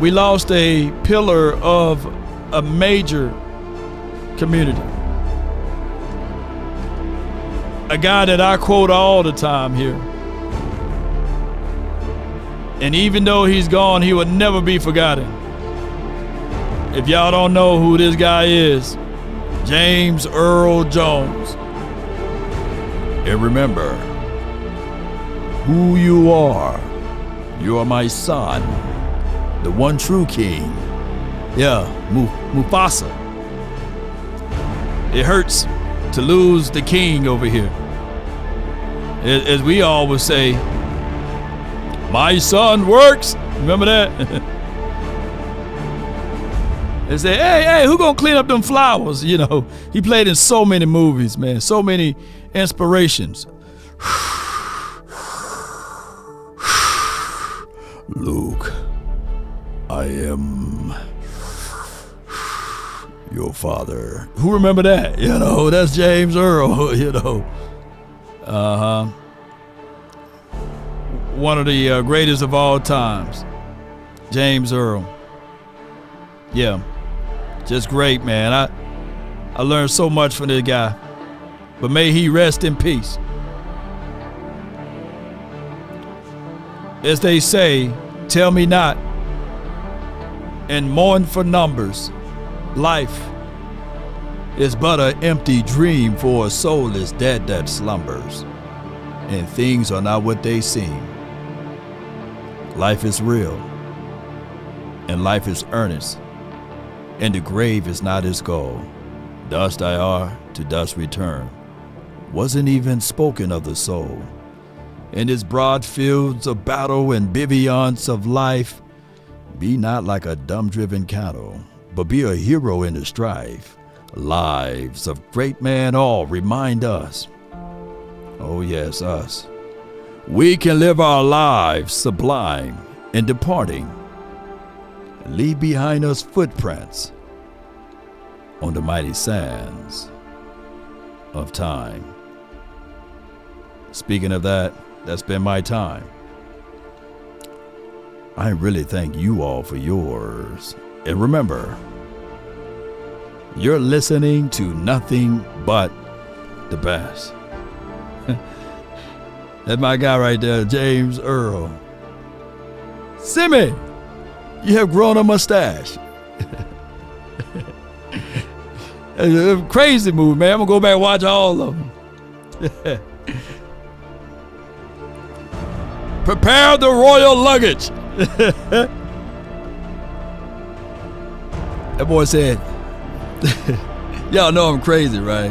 We lost a pillar of a major community. A guy that I quote all the time here. And even though he's gone, he will never be forgotten. If y'all don't know who this guy is, James Earl Jones. And remember who you are. You are my son, the one true king. Yeah, Mufasa. It hurts to lose the king over here. As we always say, my son works. Remember that? They say, hey, who gonna clean up them flowers? He played in so many movies, man. So many inspirations. Luke, I am your father. Who remember that? That's James Earl, One of the greatest of all times. James Earl. Yeah. Just great, man. I learned so much from this guy. But may he rest in peace. As they say, tell me not, and mourn for numbers. Life is but an empty dream for a soul is dead that slumbers, and things are not what they seem. Life is real, and life is earnest, and the grave is not its goal. Dust I are, to dust return. Wasn't even spoken of the soul. In its broad fields of battle and bivouacs of life, be not like a dumb-driven cattle, but be a hero in the strife. Lives of great men all remind us. Oh yes, us. We can live our lives sublime in departing, leave behind us footprints on the mighty sands of time. Speaking of that, that's been my time. I really thank you all for yours. And remember, you're listening to nothing but the best. That's my guy right there, James Earl. Simmy, you have grown a mustache. It's a crazy movie, man. I'm going to go back and watch all of them. Prepare the royal luggage. That boy said, y'all know I'm crazy, right?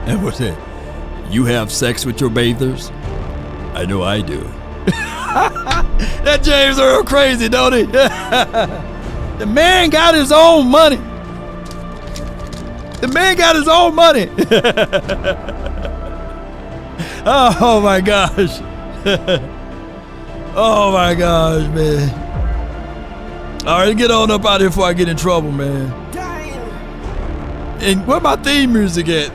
That boy said, you have sex with your bathers? I know I do. That James Earl crazy, don't he? The man got his own money. The man got his own money. Oh my gosh. Oh my gosh, man. All right, get on up out of here before I get in trouble, man. And where my theme music at?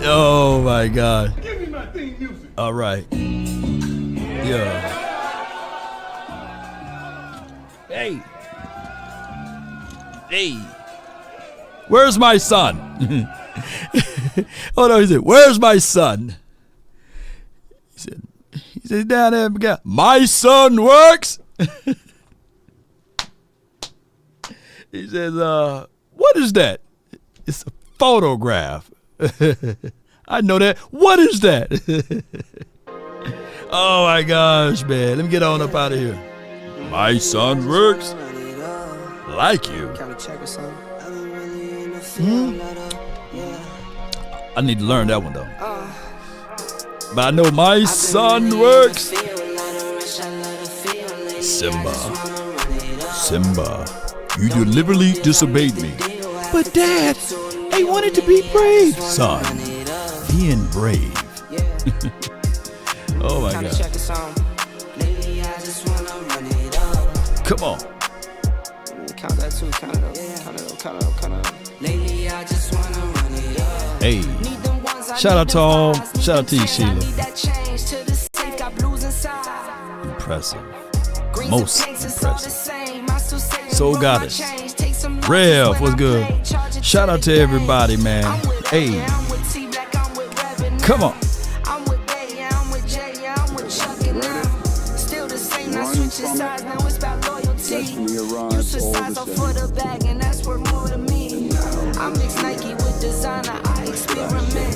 Oh my God. Give me my theme music. All right. Yeah. Hey. Where's my son? Oh no, he said, "Where's my son?" He said, "Down there, my son works." He says, "What is that?" "It's a photograph." "I know that. What is that?" Oh my gosh, man. Let me get on up out of here. My son works like you. I need to learn that one though. But I know my son works. Simba, you deliberately disobeyed me. But Dad, I wanted to be brave. Son, being brave. Oh my God. Come on. Count that too, count it up. Lately I just wanna run it up. Hey. Shout out to all. Shout out to you, Sheila. Impressive. Most impressive. Soul Goddess. Rev, what's good? Shout out to everybody, man. Hey. Come on. I mix Nike with designer, I experiment.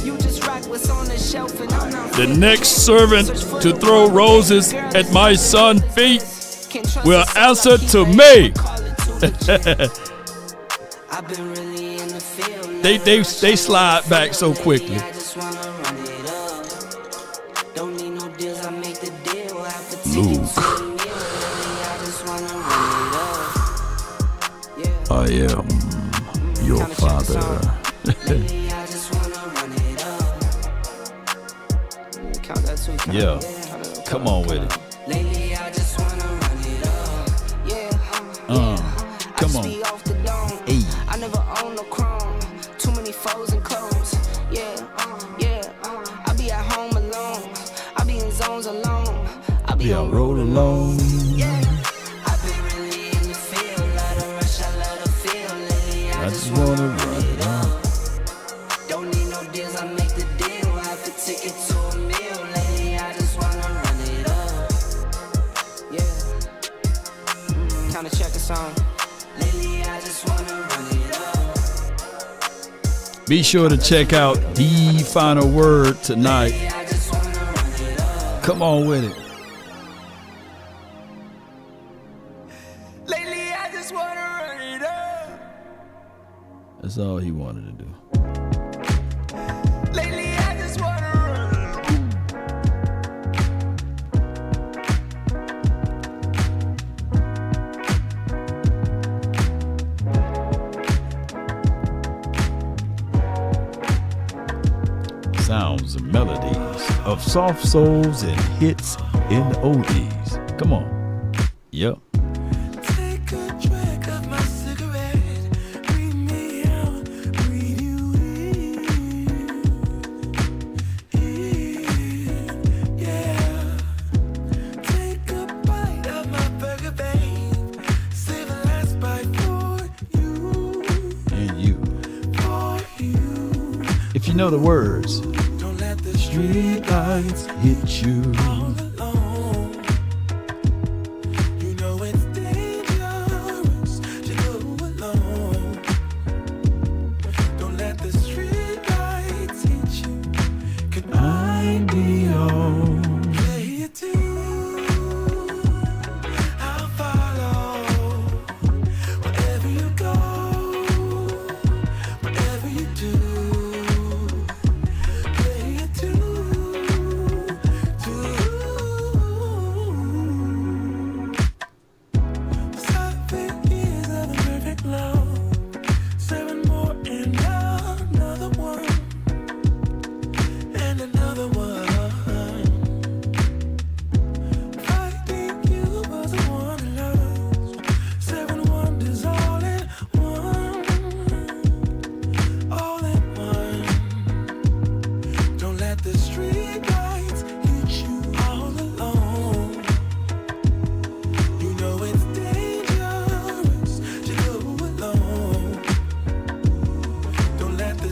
You just rock what's on the shelf and I'm not. The next servant to throw roses at my son's feet will answer to me. They slide back so quickly. Luke, I am your father. Yeah, come on with it. Come on. Hey. I never own no chrome. Too many foes and clothes. Yeah. I be at home alone. I be in zones alone. I be on road alone. I just wanna run it up. Don't need no deals, I make the deal. I have to take it to a meal. Lately, I just wanna run it up. Yeah. Kinda check a song. Lately, I just wanna run it up. Be sure to check out The Final Word tonight. Come on with it. That's all he wanted to do. Lately, I just wanna Sounds and melodies of soft souls and hits in the oldies. Come on. Yep. You know the words. Don't let the street lights hit you. You know it's dangerous to go alone. Don't let the street lights hit you. Could I be home? Play it too. I'll follow wherever you go, whatever you do. Don't let the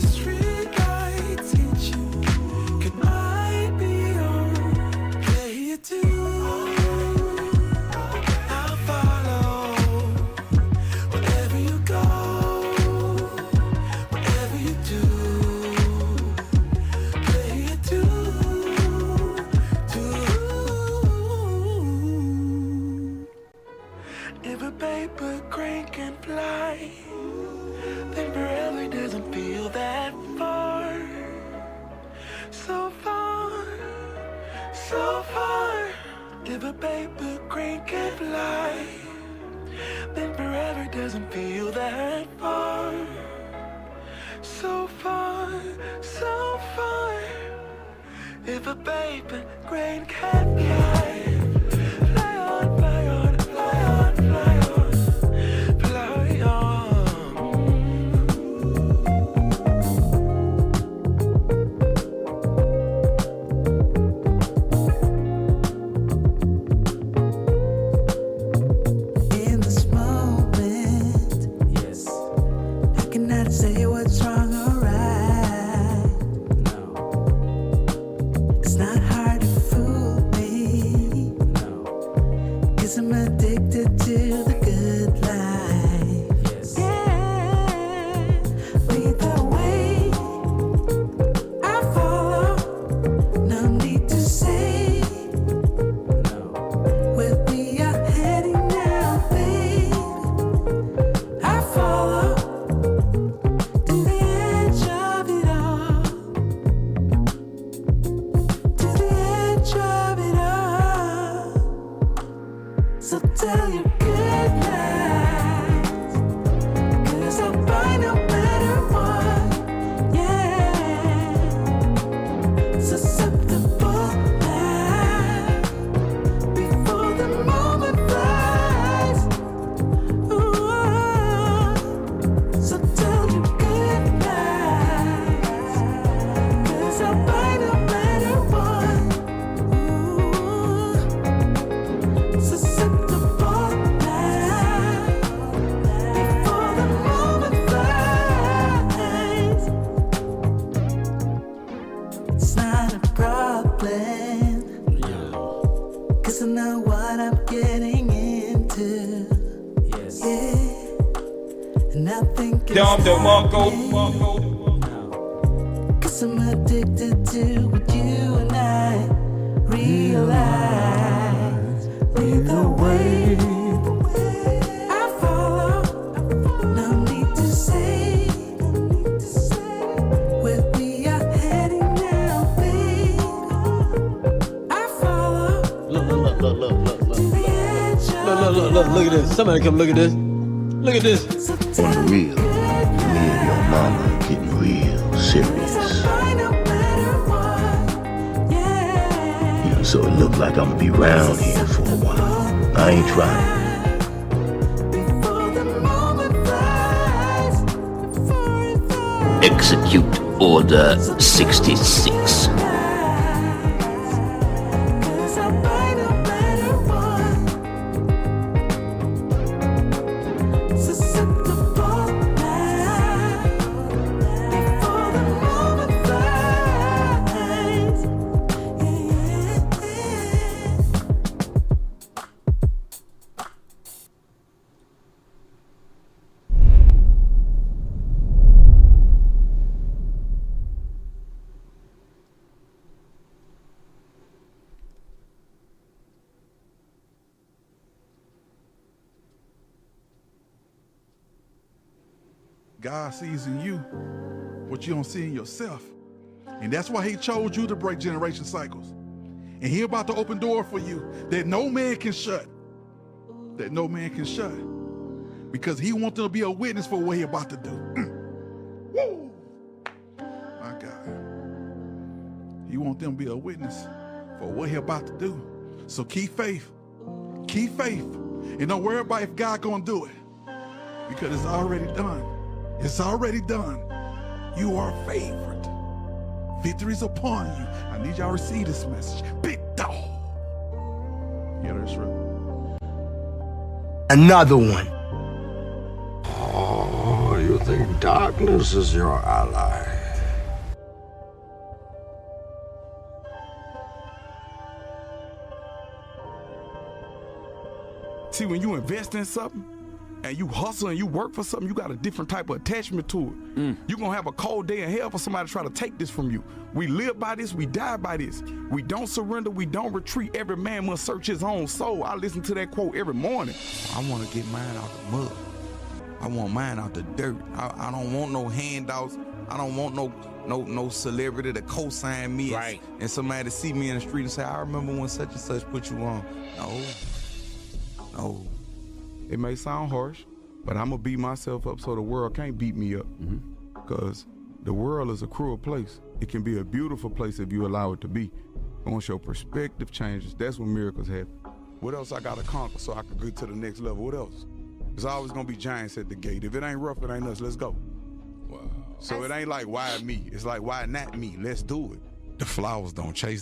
if life then forever doesn't feel that far. So far, so far. If a baby grain can fly, fly on, fly on, fly on, fly on, fly on. In this moment, yes, I cannot say what's wrong or right. No, it's not hard to fool me. No, 'cause I'm addicted to the good life. Yes, yeah, lead the way, I follow. No need to say where we are heading now, babe. I follow to the edge of it all, to the edge of it all. So tell your good lies, 'cause I'll buy no matter what, yeah. Susceptible now, before the moment flies. Ooh, so tell your good lies, 'cause I'll buy no matter what. Ooh, susceptible now, before the moment flies. It's not a problem, 'cause I know what I'm getting into. Yes. Yeah. And I think it's okay, 'cause I'm addicted to what you and I realize. Lead the way, I follow. No need to say where we are heading now, babe. I follow Look. to the edge of Look at this. Somebody come look at this. Look at this. On the real, me and your mama getting real serious. yeah. So it look like I'm gonna be around here for a while. I ain't trying. Execute Order 66. God sees in you what you don't see in yourself. And that's why he chose you to break generation cycles. And he about to open door for you that no man can shut. That no man can shut. Because he wants to be a witness for what he about to do. Woo! My God. He wants them to be a witness for what he about to do. So keep faith. Keep faith. And don't worry about if God gonna do it. Because it's already done. It's already done. You are favored. Victory's upon you. I need y'all to receive this message. Big dog. Yeah, that's right. Another one. Oh, you think darkness is your ally? See, when you invest in something and you hustle and you work for something, you got a different type of attachment to it. You're going to have a cold day in hell for somebody to try to take this from you. We live by this, we die by this. We don't surrender, we don't retreat. Every man must search his own soul. I listen to that quote every morning. I want to get mine out the mud. I want mine out the dirt. I don't want no handouts. I don't want no celebrity to co-sign me and somebody to see me in the street and say, I remember when such and such put you on. No. No. It may sound harsh, but I'm going to beat myself up so the world can't beat me up. Because the world is a cruel place. It can be a beautiful place if you allow it to be. And once your perspective changes, that's when miracles happen. What else I got to conquer so I can get to the next level? What else? There's always going to be giants at the gate. If it ain't rough, it ain't us. Let's go. Wow. So it ain't like, why me? It's like, why not me? Let's do it. The flowers don't chase